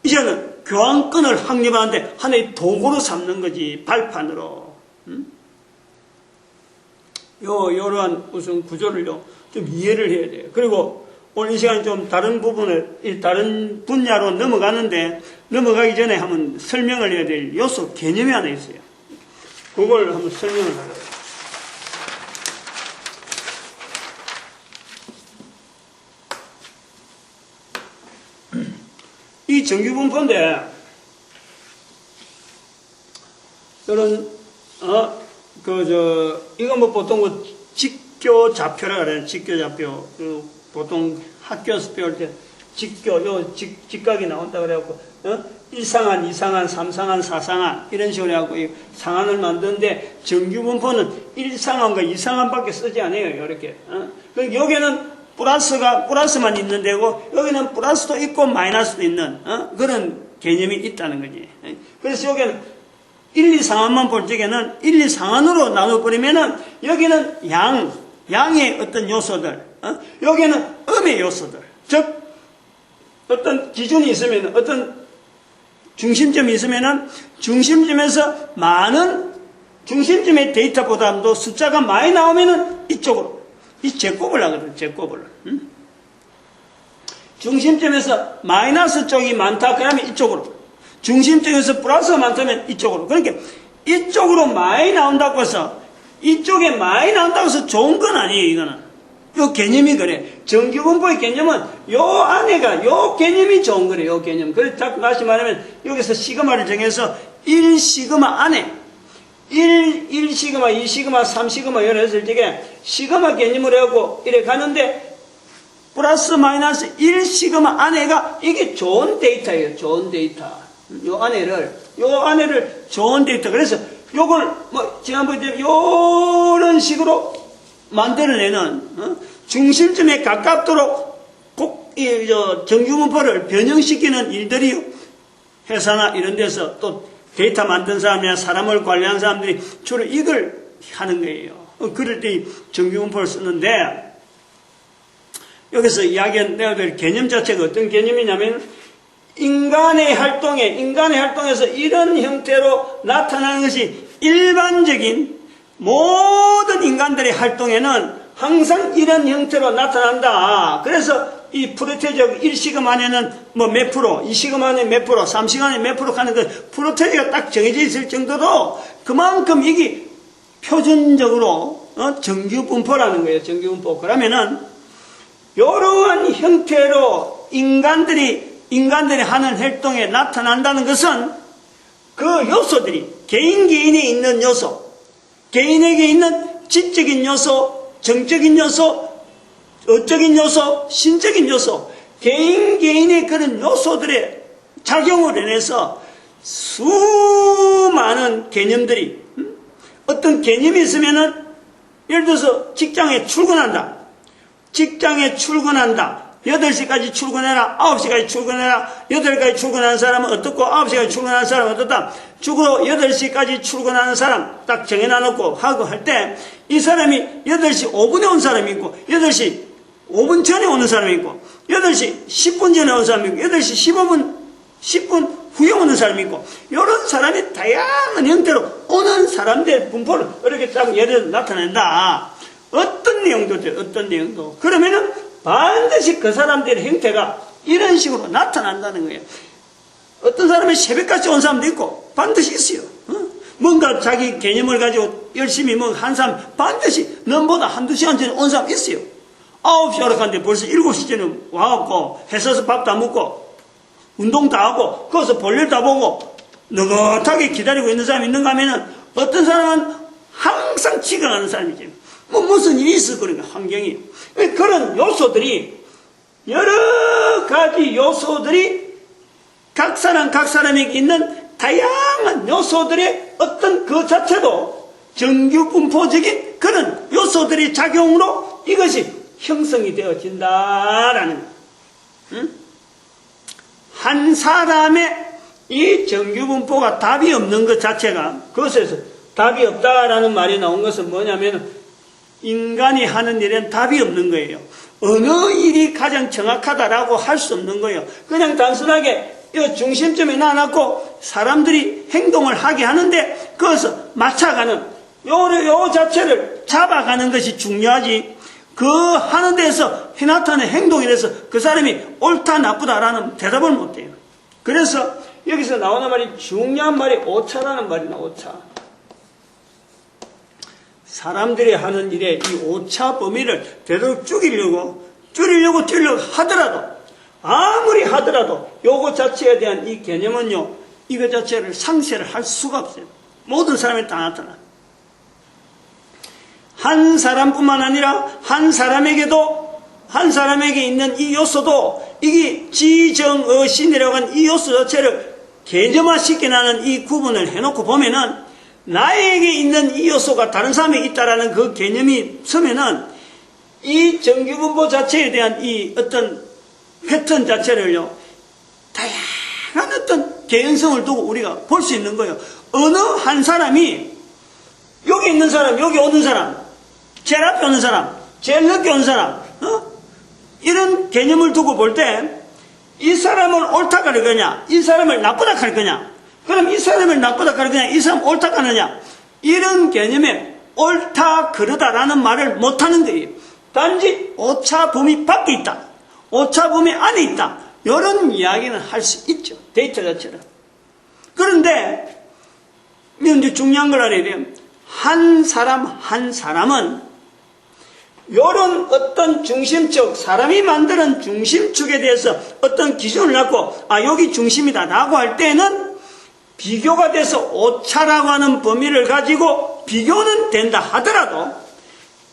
이제는 교황권을 확립하는데 하나의 도구로 삼는 거지, 발판으로. 요러한 무슨 구조를요, 좀 이해를 해야 돼요. 그리고 오늘 이 시간에 좀 다른 부분을, 다른 분야로 넘어가기 전에 한번 설명을 해야 될 요소, 개념이 하나 있어요. 그걸 한번 설명을 하려고. 이 정규분포인데, 이런, 이거 뭐 보통 직교좌표라 그래요. 직교좌표. 보통 학교에서 배울 때 직각이 나온다 그래갖고, 1상한, 2상한, 3상한, 4상한, 이런 식으로 해갖고, 상한을 만드는데, 정규분포는 1상한과 2상한 밖에 쓰지 않아요. 이렇게. 여기는 플러스만 있는 데고, 여기는 플러스도 있고 마이너스도 있는, 그런 개념이 있다는 거지. 그래서 여기는 1, 2 상한만 볼 적에는 1, 2 상한으로 나눠버리면은, 여기는 양의 어떤 요소들, 여기는 음의 요소들. 즉, 어떤 기준이 있으면, 어떤 중심점이 있으면은, 중심점에서 많은, 중심점의 데이터보다도 숫자가 많이 나오면은 이쪽으로. 이 제곱을 하거든, 제곱을. 중심점에서 마이너스 쪽이 많다, 그러면 이쪽으로. 중심점에서 플러스가 많다면 이쪽으로. 그러니까 이쪽으로 많이 나온다고 해서, 이쪽에 많이 나온다고 해서 좋은 건 아니에요, 이거는. 요 개념이 그래. 정규분포의 개념은 요 안에가, 요 개념이 좋은 거래, 요 개념. 그래서 다시 말하면, 여기서 시그마를 정해서 1시그마 안에, 1 시그마, 2 시그마, 3 시그마 이런 했을 적에 시그마 개념으로 해갖고 이래 가는데 플러스 마이너스 1 시그마 안에가 이게 좋은 데이터예요. 좋은 데이터. 요 안에를 좋은 데이터. 그래서 요걸 뭐 지난번에 요런 식으로 만들어내는 중심점에 가깝도록 정규분포를 변형시키는 일들이 회사나 이런 데서 또 데이터 만든 사람이나 사람을 관리하는 사람들이 주로 이걸 하는 거예요. 그럴 때 정규분포를 쓰는데, 여기서 이야기한 내가 될 개념 자체가 어떤 개념이냐면, 인간의 활동에서 이런 형태로 나타나는 것이 일반적인 모든 인간들의 활동에는 항상 이런 형태로 나타난다. 그래서 이 프로테이지하고 1시간 안에는 뭐 몇 프로, 2시간 안에 몇 프로, 3시간 안에 몇 프로 하는 그 프로테이지가 딱 정해져 있을 정도로 그만큼 이게 표준적으로 정규분포라는 거예요. 정규분포. 그러면은 이러한 형태로 인간들이 하는 활동에 나타난다는 것은 그 요소들이 개인에 있는 요소, 개인에게 있는 지적인 요소, 정적인 요소, 어적인 요소, 신적인 요소, 개인의 그런 요소들의 작용을 인해서 수많은 개념들이, 어떤 개념이 있으면은, 예를 들어서 직장에 출근한다. 8시까지 출근해라. 9시까지 출근해라. 8시까지 출근하는 사람은 어떻고, 9시까지 출근하는 사람은 어떻다. 주로 8시까지 출근하는 사람 딱 정해놔놓고 하고 할 때, 이 사람이 8시 5분에 온 사람이 있고, 8시 5분 전에 오는 사람이 있고 8시 10분 전에 오는 사람이 있고 8시 15분 10분 후에 오는 사람이 있고 이런 사람이 다양한 형태로 오는 사람들의 분포를 이렇게 딱 예를 들어 나타낸다. 어떤 내용도죠. 어떤 내용도. 그러면은 반드시 그 사람들의 형태가 이런 식으로 나타난다는 거예요. 어떤 사람이 새벽까지 온 사람도 있고 반드시 있어요. 뭔가 자기 개념을 가지고 열심히 한 사람 반드시 넘보다 한두 시간 전에 온 사람 있어요. 9시 오라 하는데 벌써 7시 전에 와갖고 해서서 밥도 안 먹고 운동 다 하고 거기서 볼일 다 보고 느긋하게 기다리고 있는 사람이 있는가 하면은 어떤 사람은 항상 지각하는 사람이지. 무슨 일이 있을 거니까 환경이. 그런 요소들이 여러 가지 요소들이 각 사람에게 있는 다양한 요소들의 어떤 그 자체도 정규분포적인 그런 요소들의 작용으로 이것이 형성이 되어진다라는 거예요. 응? 한 사람의 이 정규분포가 답이 없는 것 자체가 그것에서 답이 없다라는 말이 나온 것은 뭐냐면 인간이 하는 일엔 답이 없는 거예요. 어느 일이 가장 정확하다라고 할 수 없는 거예요. 그냥 단순하게 이 중심점에 놔놓고 사람들이 행동을 하게 하는데 그것을 맞춰가는 요 자체를 잡아가는 것이 중요하지. 그 하는 데서 나타나는 행동에 대해서 그 사람이 옳다 나쁘다라는 대답을 못해요. 그래서 여기서 나오는 말이 중요한 말이 오차라는 말이 나와. 오차. 사람들이 하는 일에 이 오차 범위를 되도록 줄이려고 하더라도 아무리 하더라도 요거 자체에 대한 이 개념은요 이거 자체를 상쇄를 할 수가 없어요. 모든 사람이 다 나타나. 한 사람뿐만 아니라 한 사람에게 있는 이 요소도 이게 지정어신이라고 하는 이 요소 자체를 개념화시켜나는 이 구분을 해놓고 보면은 나에게 있는 이 요소가 다른 사람에 있다라는 그 개념이 서면은 이 정규분포 자체에 대한 이 어떤 패턴 자체를요 다양한 어떤 개연성을 두고 우리가 볼 수 있는 거예요. 어느 한 사람이 여기 있는 사람, 여기 오는 사람, 제일 앞에 오는 사람, 제일 늦게 오는 사람, 이런 개념을 두고 볼 때 이 사람을 옳다 가릴 거냐, 이 사람을 나쁘다 가릴 거냐, 그럼 이 사람을 나쁘다 가릴 거냐, 이 사람 옳다 가느냐, 이런 개념에 옳다 그르다라는 말을 못하는 거예요. 단지 오차 범위 밖에 있다, 오차 범위 안에 있다, 이런 이야기는 할 수 있죠. 데이터 자체는. 그런데 이제 중요한 걸 알아야 돼요. 한 사람은 요런 어떤 중심축, 사람이 만드는 중심축에 대해서 어떤 기준을 갖고 여기 중심이다 라고 할 때는 비교가 돼서 오차라고 하는 범위를 가지고 비교는 된다 하더라도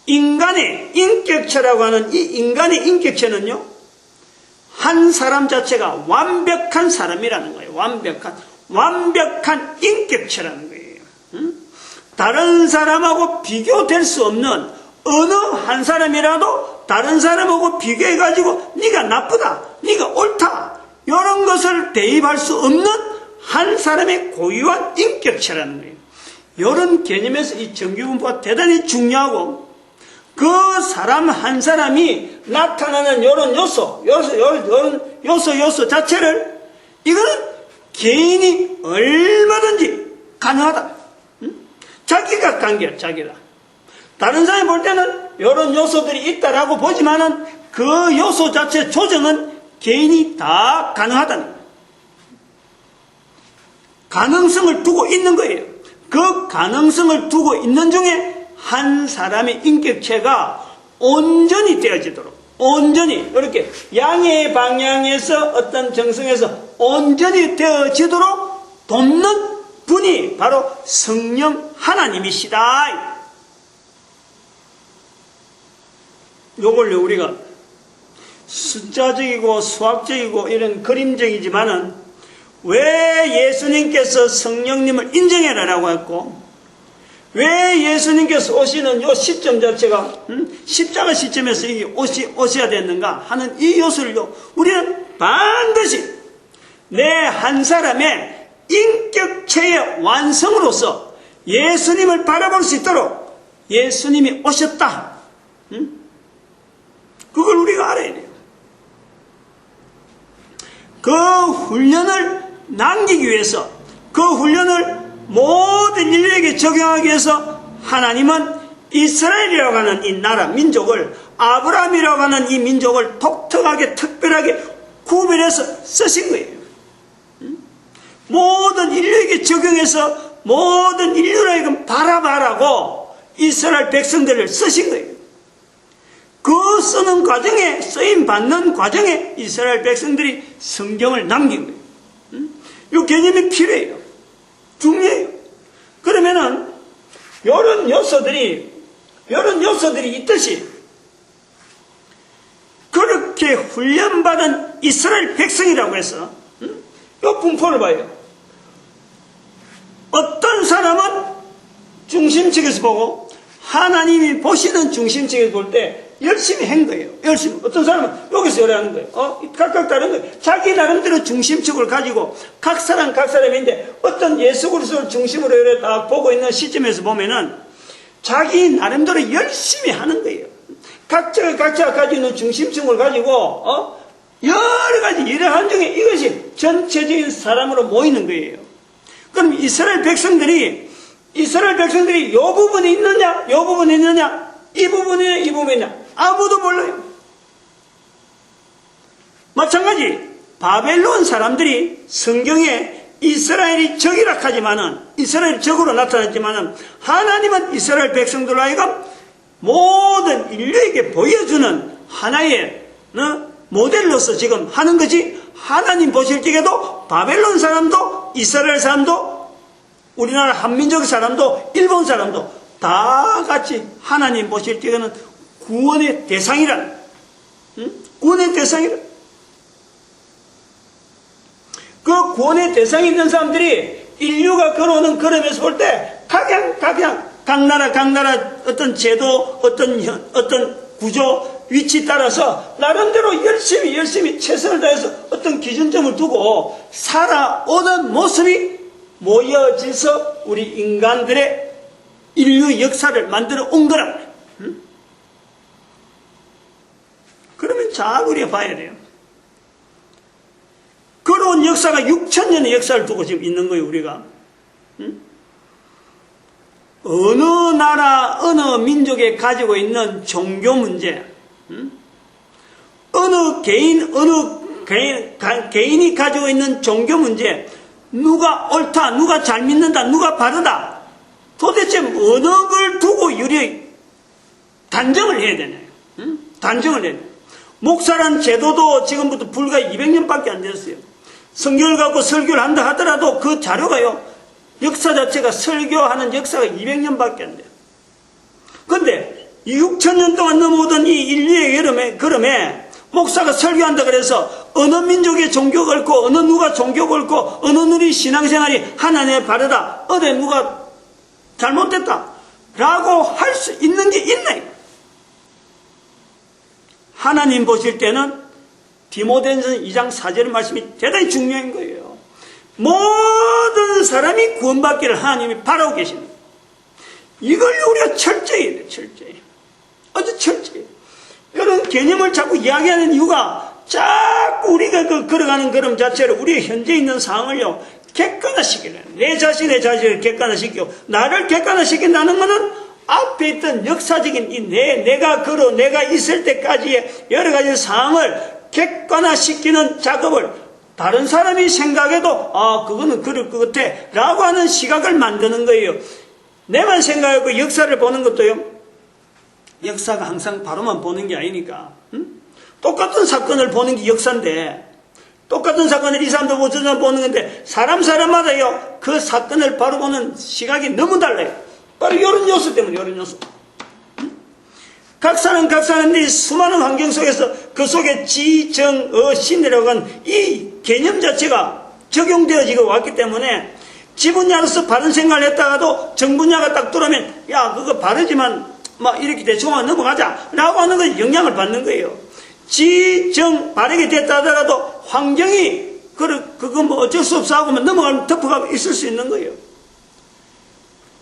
인간의 인격체라고 하는 이 인간의 인격체는요 한 사람 자체가 완벽한 사람이라는 거예요. 완벽한 인격체라는 거예요. 다른 사람하고 비교될 수 없는 어느 한 사람이라도 다른 사람하고 비교해가지고 네가 나쁘다, 네가 옳다 이런 것을 대입할 수 없는 한 사람의 고유한 인격체라는 거예요. 이런 개념에서 이 정규분포가 대단히 중요하고 그 사람 한 사람이 나타나는 이런 요소 자체를 이거는 개인이 얼마든지 가능하다. 자기가 관계야, 자기가. 다른 사람이 볼 때는 이런 요소들이 있다라고 보지만은 그 요소 자체 조정은 개인이 다 가능하다는 거예요. 가능성을 두고 있는 거예요. 그 가능성을 두고 있는 중에 한 사람의 인격체가 온전히 되어지도록, 온전히 이렇게 양의 방향에서 어떤 정성에서 온전히 되어지도록 돕는 분이 바로 성령 하나님이시다. 요걸요 우리가 숫자적이고 수학적이고 이런 그림적이지만은 왜 예수님께서 성령님을 인정해라라고 했고 왜 예수님께서 오시는 요 시점 자체가 십자가 시점에서 이 오셔야 됐는가 하는 이 요소를요 우리는 반드시 내 한 사람의 인격체의 완성으로서 예수님을 바라볼 수 있도록 예수님이 오셨다. 그걸 우리가 알아야 돼요. 그 훈련을 남기기 위해서, 그 훈련을 모든 인류에게 적용하기 위해서 하나님은 이스라엘이라고 하는 이 나라, 민족을, 아브라함이라고 하는 이 민족을 독특하게, 특별하게 구별해서 쓰신 거예요. 모든 인류에게 적용해서 모든 인류를 하여금 바라바라고 이스라엘 백성들을 쓰신 거예요. 그 쓰는 과정에, 쓰임 받는 과정에 이스라엘 백성들이 성경을 남긴 거예요. 이 개념이 필요해요. 중요해요. 그러면은, 이런 요소들이 있듯이, 그렇게 훈련받은 이스라엘 백성이라고 해서, 이 분포를 봐요. 어떤 사람은 중심측에서 보고, 하나님이 보시는 중심측에서 볼 때, 열심히 한 거예요. 열심히. 어떤 사람은 여기서 열하는 거예요. 각각 다른 거예요. 자기 나름대로 중심축을 가지고 각 사람인데 어떤 예수 그리스도를 중심으로 이렇게 딱 보고 있는 시점에서 보면은 자기 나름대로 열심히 하는 거예요. 각자가 가지고 있는 중심축을 가지고 여러 가지 일을 하는 중에 이것이 전체적인 사람으로 모이는 거예요. 그럼 이스라엘 백성들이 요 부분이 있느냐, 요 부분이 있느냐, 이 부분이 있느냐, 아무도 몰라요. 마찬가지 바벨론 사람들이 성경에 이스라엘이 적이라 하지만은, 이스라엘이 적으로 나타났지만은, 하나님은 이스라엘 백성들로 하여금 모든 인류에게 보여주는 하나의 모델로서 지금 하는 것이, 하나님 보실 적에도 바벨론 사람도 이스라엘 사람도 우리나라 한민족 사람도 일본 사람도 다 같이 하나님 보실 적에는 구원의 대상이라, 구원의 대상이라. 그 구원의 대상이 있는 사람들이 인류가 걸어오는 걸음에서 볼 때 각 나라 어떤 제도, 어떤 구조, 위치 따라서 나름대로 열심히 최선을 다해서 어떤 기준점을 두고 살아오는 모습이 모여져서 우리 인간들의 인류 역사를 만들어 온 거라. 그러면 잘 우리가 봐야 돼요. 걸어온 역사가 6,000년의 역사를 두고 지금 있는 거예요, 우리가. 어느 나라, 어느 민족에 가지고 있는 종교 문제, 어느 개인이 가지고 있는 종교 문제, 누가 옳다, 누가 잘 믿는다, 누가 바르다, 도대체 어느 걸 두고 유리 단정을 해야 되나요? 단정을 해야 돼요. 목사란 제도도 지금부터 불과 200년밖에 안 됐어요. 성경을 갖고 설교를 한다 하더라도 그 자료가요, 역사 자체가 설교하는 역사가 200년밖에 안 돼요. 그런데 6,000년 동안 넘어오던 이 인류의 걸음에 목사가 설교한다 그래서 어느 민족의 종교가 옳고 어느 누가 종교가 옳고 어느 누리 신앙생활이 하나님의 바르다, 어디 누가 잘못됐다 라고 할 수 있는 게 있나요? 하나님 보실 때는 디모데전서 2장 4절 말씀이 대단히 중요한 거예요. 모든 사람이 구원받기를 하나님이 바라고 계십니다. 이걸 우리가 철저히 해야 돼요. 철저히. 아주 철저히. 이런 개념을 자꾸 이야기하는 이유가 자꾸 우리가 걸어가는 걸음 자체를 우리의 현재 있는 상황을요, 객관화시키려는, 내 자신을 객관화시키고 나를 객관화시킨다는 것은 앞에 있던 역사적인 내가 있을 때까지의 여러 가지 상황을 객관화시키는 작업을 다른 사람이 생각해도 그거는 그럴 것 같아 라고 하는 시각을 만드는 거예요. 내만 생각하고 역사를 보는 것도요, 역사가 항상 바로만 보는 게 아니니까, 똑같은 사건을 보는 게 역사인데, 똑같은 사건을 이 사람도 보고 저 사람 보는 건데, 사람마다요 그 사건을 바로 보는 시각이 너무 달라요. 바로 이런 요소 때문에, 이런 요소. 각 사람들이 수많은 환경 속에서 그 속에 지정어신이라고 하는 이 개념 자체가 적용되어지고 왔기 때문에 지분야로서 바른 생각을 했다가도 정분야가 딱 들어오면 야 그거 바르지만 막 이렇게 대충 넘어가자 라고 하는 건 영향을 받는 거예요. 지정 바르게 됐다 하더라도 환경이 그거 뭐 어쩔 수 없어 하고 넘어가면 덮어가고 있을 수 있는 거예요.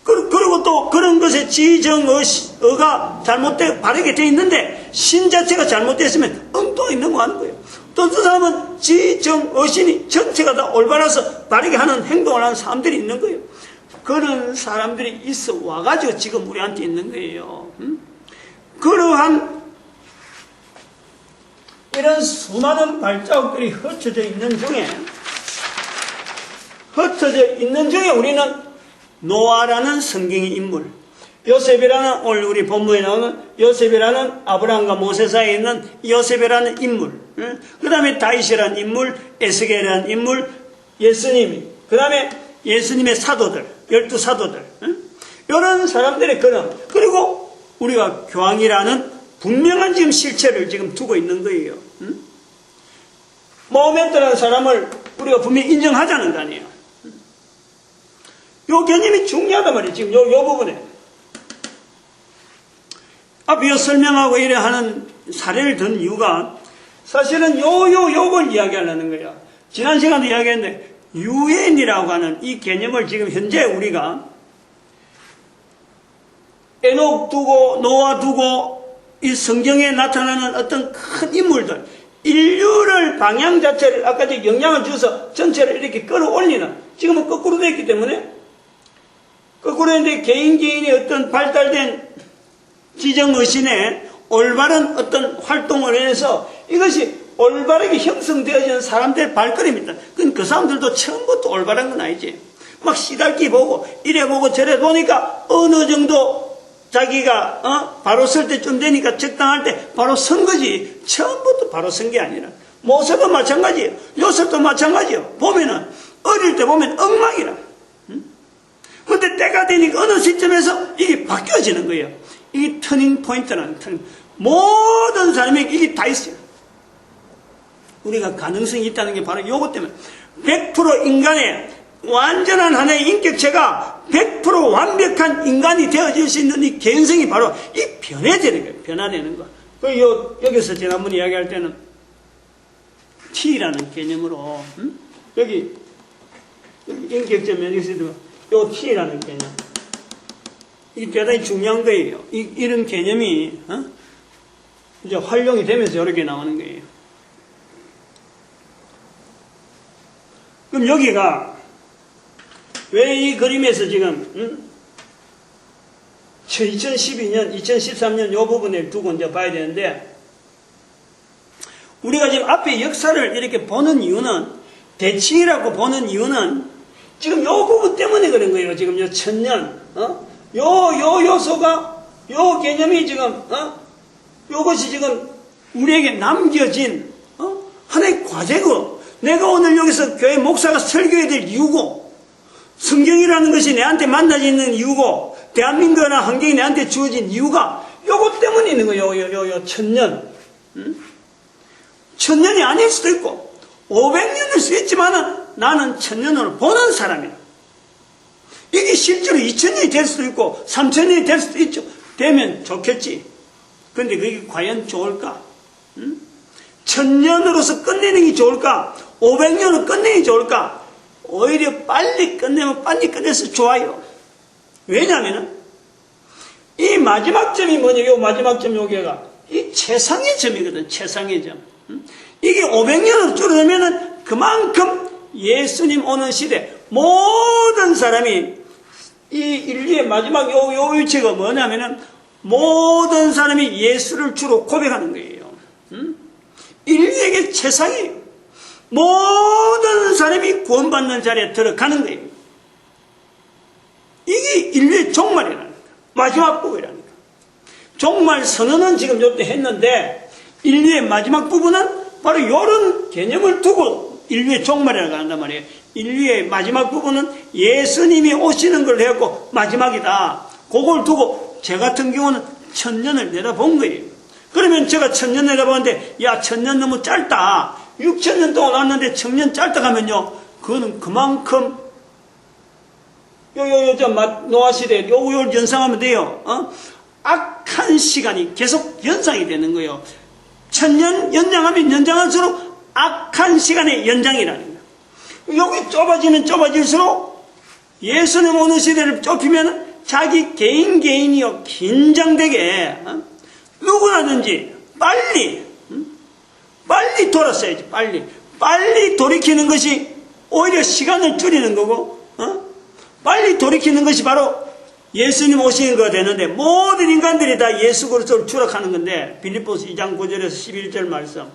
그리고 또 그런 것에 지정어가 바르게 돼 있는데 신 자체가 잘못됐으면 엉뚱하게 넘어가는 거예요. 또 어떤 사람은 지정어신이 전체가 다 올바라서 바르게 하는 행동을 하는 사람들이 있는 거예요. 그런 사람들이 있어 와가지고 지금 우리한테 있는 거예요. 그러한 이런 수많은 발자국들이 흩어져 있는 중에 우리는 노아라는 성경의 인물, 요셉이라는 오늘 우리 본문에 나오는 요셉이라는 아브라함과 모세 사이에 있는 요셉이라는 인물, 그 다음에 다윗이라는 인물, 에스겔이라는 인물, 예수님이, 그 다음에 예수님의 사도들, 12사도들, 이런 사람들의 그런, 그리고 우리가 교황이라는 분명한 지금 실체를 지금 두고 있는 거예요. 마호메트라는 사람을 우리가 분명히 인정하자는 거 아니에요. 요 개념이 중요하단 말이에요. 지금 요 부분에. 앞에 설명하고 이래 하는 사례를 든 이유가 사실은 요걸 이야기하려는 거예요. 지난 시간도 이야기했는데 유엔이라고 하는 이 개념을 지금 현재 우리가 에녹 두고 노아 두고 이 성경에 나타나는 어떤 큰 인물들, 인류를 방향 자체를 아까 영향을 주어서 전체를 이렇게 끌어올리는, 지금은 거꾸로 되어 있기 때문에 거꾸로 했는데 개인의 어떤 발달된 지정의신에 올바른 어떤 활동을 해서 이것이 올바르게 형성되어지는 사람들의 발걸음입니다. 그건 그 사람들도 처음부터 올바른 건 아니지. 막 시달기 보고 이래 보고 저래 보니까 어느 정도 자기가 바로 설 때쯤 되니까 적당할 때 바로 선 거지. 처음부터 바로 선 게 아니라. 모세도 마찬가지예요. 요셉도 마찬가지예요. 보면은 어릴 때 보면 엉망이라. 근데 때가 되니까 어느 시점에서 이게 바뀌어지는 거예요. 이게 터닝 포인트라는 모든 사람에게 이게 다 있어요. 우리가 가능성이 있다는 게 바로 이것 때문에 100% 인간의 완전한 하나의 인격체가 100% 완벽한 인간이 되어질 수 있는 이 개인성이 바로 이 변해지는 거예요. 변화되는 거. 여기서 지난번에 이야기할 때는 T라는 개념으로 여기 인격체 면역시스템 요 T라는 개념. 이게 대단히 중요한 거예요. 이런 개념이 이제 활용이 되면서 이렇게 나오는 거예요. 그럼 여기가 왜 이 그림에서 지금 2012년, 2013년 요 부분을 두고 이제 봐야 되는데, 우리가 지금 앞에 역사를 이렇게 보는 이유는, 대칭이라고 보는 이유는 지금 요 부분 때문에 그런 거예요. 지금 요 천년, 요 요소가, 요 개념이 지금, 요것이 지금 우리에게 남겨진, 하나의 과제고, 내가 오늘 여기서 교회 목사가 설교해야 될 이유고, 성경이라는 것이 내한테 만나져 있는 이유고, 대한민국이나 환경이 내한테 주어진 이유가 요것 때문에 있는 거예요. 요 천년. 천년이 아닐 수도 있고 500년일 수 있지만 나는 천년으로 보는 사람이야. 이게 실제로 2000년이 될 수도 있고 3000년이 될 수도 있죠. 되면 좋겠지. 근데 그게 과연 좋을까? 천년으로서 끝내는 게 좋을까? 500년으로 끝내는 게 좋을까? 오히려 빨리 끝내면 빨리 끝내서 좋아요. 왜냐하면 이 마지막 점이 뭐냐? 요 마지막 점 여기가 이 최상의 점이거든. 최상의 점. 이게 500년으로 줄어들면은 그만큼 예수님 오는 시대 모든 사람이 이 인류의 마지막 요 위치가 뭐냐면은 모든 사람이 예수를 주로 고백하는 거예요. 인류에게 최상이에요. 모든 사람이 구원받는 자리에 들어가는 거예요. 이게 인류의 종말이라는 거예요. 마지막 부분이라는 거예요. 종말 선언은 지금 요때 했는데 인류의 마지막 부분은 바로 이런 개념을 두고 인류의 종말이라고 한단 말이에요. 인류의 마지막 부분은 예수님이 오시는 걸 해갖고 마지막이다. 그걸 두고 저 같은 경우는 천년을 내다본 거예요. 그러면 제가 천년 내다보는데 야 천년 너무 짧다. 6000년 동안 왔는데 천년 짧다 하면요. 그거는 그만큼 노아 시대 요 연상하면 돼요. 악한 시간이 계속 연상이 되는 거예요. 천년 연장하면 연장할수록 악한 시간의 연장이라는 거예요. 여기 좁아지면 좁아질수록 예수님 오는 시대를 좁히면 자기 개인이요 긴장되게 누구라든지 빨리 돌았어야지. 빨리 돌이키는 것이 오히려 시간을 줄이는 거고, 빨리 돌이키는 것이 바로 예수님 오시는 거가 되는데, 모든 인간들이 다 예수 그리스도를 추락하는 건데, 빌립보서 2장 9절에서 11절 말씀,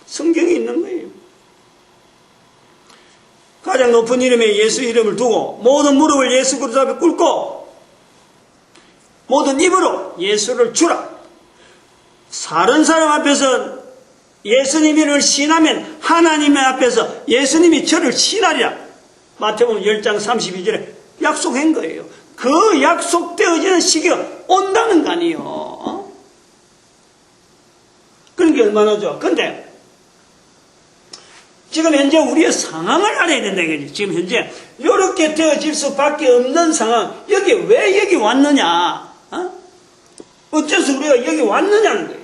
성경에 있는 거예요. 가장 높은 이름에 예수 이름을 두고 모든 무릎을 예수 그리스도 앞에 꿇고 모든 입으로 예수를 주라. 다른 사람 앞에서 예수님 이름을 신하면 하나님의 앞에서 예수님이 저를 신하리라. 마태복음 10장 32절에 약속한 거예요. 그 약속되어지는 시기가 온다는 거 아니에요. 그런 게 얼마나 좋아. 근데 지금 현재 우리의 상황을 알아야 된다 이거지. 지금 현재 이렇게 되어질 수밖에 없는 상황. 왜 여기 왔느냐? 어째서 우리가 여기 왔느냐는 거예요.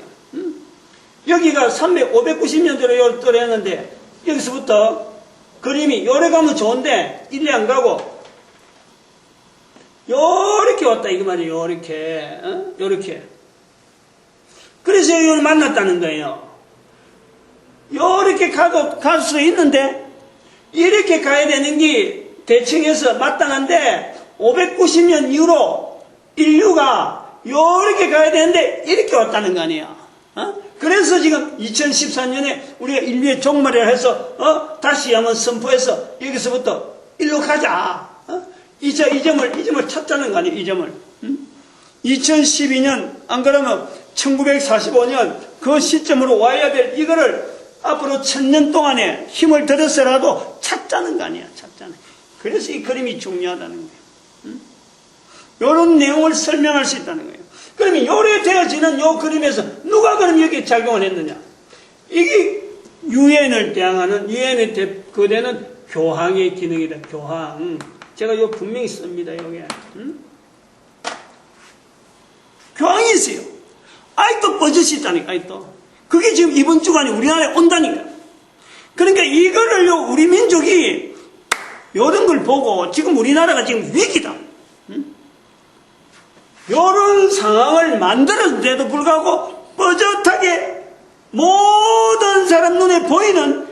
여기가 590년 전에 열도를 했는데 여기서부터 그림이 요래 가면 좋은데 일리 안 가고 요렇게 왔다 이거 말이에요. 요렇게. 그래서 여기를 만났다는 거예요. 요렇게 갈 수 있는데 이렇게 가야 되는 게 대칭해서 마땅한데 590년 이후로 인류가 요렇게 가야 되는데 이렇게 왔다는 거 아니에요. 그래서 지금 2014년에 우리가 인류의 종말이라 해서 다시 한번 선포해서 여기서부터 일로 가자. 이 점을 찾자는 거 아니에요. 이 점을. 2012년 안 그러면 1945년 그 시점으로 와야 될 이거를 앞으로 1000년 동안에 힘을 들여서라도 찾자는 거 아니야. 찾자는. 그래서 이 그림이 중요하다는 거예요. 이런 내용을 설명할 수 있다는 거예요. 그러면 요래 되어지는 요 그림에서 누가 그럼 여기에 작용을 했느냐? 이게 유엔을 대항하는 유엔의 거대는 교황의 기능이다. 교황. 제가 요 분명히 씁니다. 여기에. 교황이 있어요. 아직도 버젓이 있다니까. 아직도. 그게 지금 이번 주간에 우리나라에 온다니까. 그러니까 이거를요 우리 민족이 이런 걸 보고 지금 우리나라가 지금 위기다. 이런 상황을 만들었는데도 불구하고 뻐젓하게 모든 사람 눈에 보이는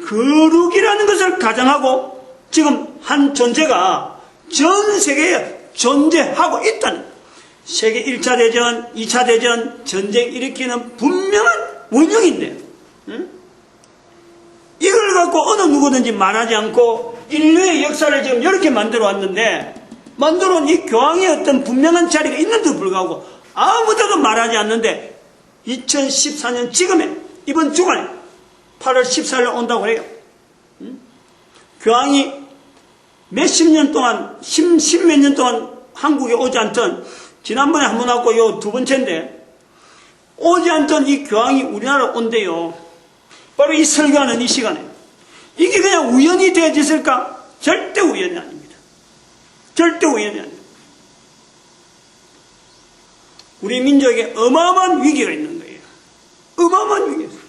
거룩이라는 것을 가정하고 지금 한 존재가 전 세계에 존재하고 있다는 거예요. 세계 1차 대전, 2차 대전, 전쟁 일으키는 분명한 원흉인데 이걸 갖고 어느 누구든지 말하지 않고 인류의 역사를 지금 이렇게 만들어 왔는데 만들어 온 이 교황의 어떤 분명한 자리가 있는데도 불구하고 아무데도 말하지 않는데 2014년 지금에 이번 주간에 8월 14일 온다고 해요. 교황이 몇십 년 동안 십몇 년 동안 한국에 오지 않던 지난번에 한 번 왔고 요 두 번째인데 오지 않던 이 교황이 우리나라 온대요. 바로 이 설교하는 이 시간에. 이게 그냥 우연히 되어졌을까? 절대 우연이 아닙니다. 절대 우연이 아닙니다. 우리 민족에 어마어마한 위기가 있는 거예요. 어마어마한 위기가 있어요.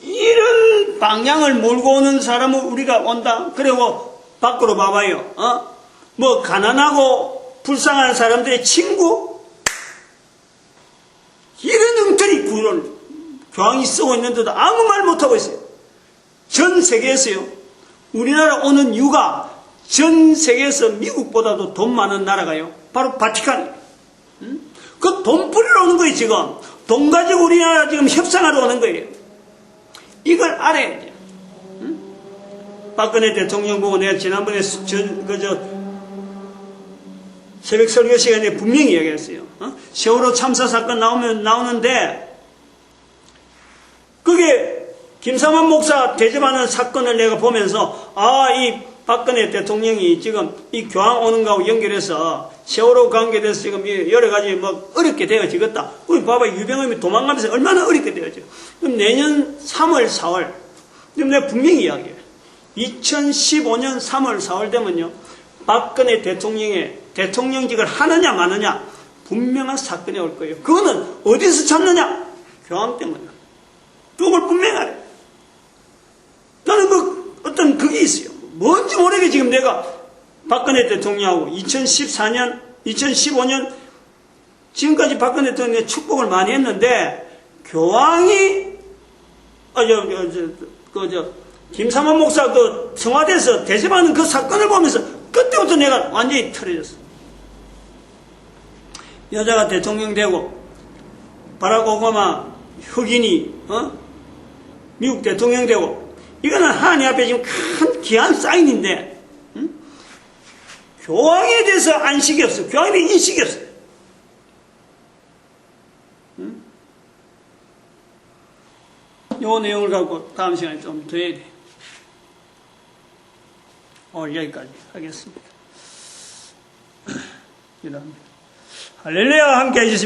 이런 방향을 몰고 오는 사람을 우리가 온다. 그리고 밖으로 봐봐요. 뭐 가난하고 불쌍한 사람들의 친구? 이런 엉터리 구를 교황이 쓰고 있는데도 아무 말 못하고 있어요. 전 세계에서요. 우리나라 오는 이유가 전 세계에서 미국보다도 돈 많은 나라가요. 바로 바티칸이에요. 그 돈뿌리러 오는 거예요 지금. 돈 가지고 우리나라 지금 협상하러 오는 거예요. 이걸 알아야 돼요. 박근혜 대통령 보고 내가 지난번에 새벽 설교 시간에 분명히 이야기했어요. 세월호 참사 사건 나오는데 그게 김삼환 목사 대접하는 사건을 내가 보면서 이 박근혜 대통령이 지금 이 교황 오는 거하고 연결해서 세월호 관계돼서 지금 여러 가지 어렵게 되어지겠다. 우리 봐봐 유병헌이 도망가면서 얼마나 어렵게 되어져. 그럼 내년 3월 4월 지금 내가 분명히 이야기해요. 2015년 3월 4월 되면요 박근혜 대통령의 대통령직을 하느냐 마느냐 분명한 사건이 올 거예요. 그거는 어디서 찾느냐? 교황 때문에. 그걸 분명히 알아요. 나는 어떤 그게 있어요. 뭔지 모르게 지금 내가 박근혜 대통령하고 2014년 2015년 지금까지 박근혜 대통령이 축복을 많이 했는데 교황이 김삼환 목사 그 청와대에서 대접하는 그 사건을 보면서 그때부터 내가 완전히 틀어졌어. 여자가 대통령 되고 바락 오바마 흑인이 미국 대통령 되고 이거는 하나님 앞에 지금 큰 귀한 사인인데 교황에 대해서 안식이 없어. 교황에 대해 인식이 없어. 요 내용을 갖고 다음 시간에 좀 더 해야 돼. 오늘 여기까지 하겠습니다. 할렐루야 함께 해주시면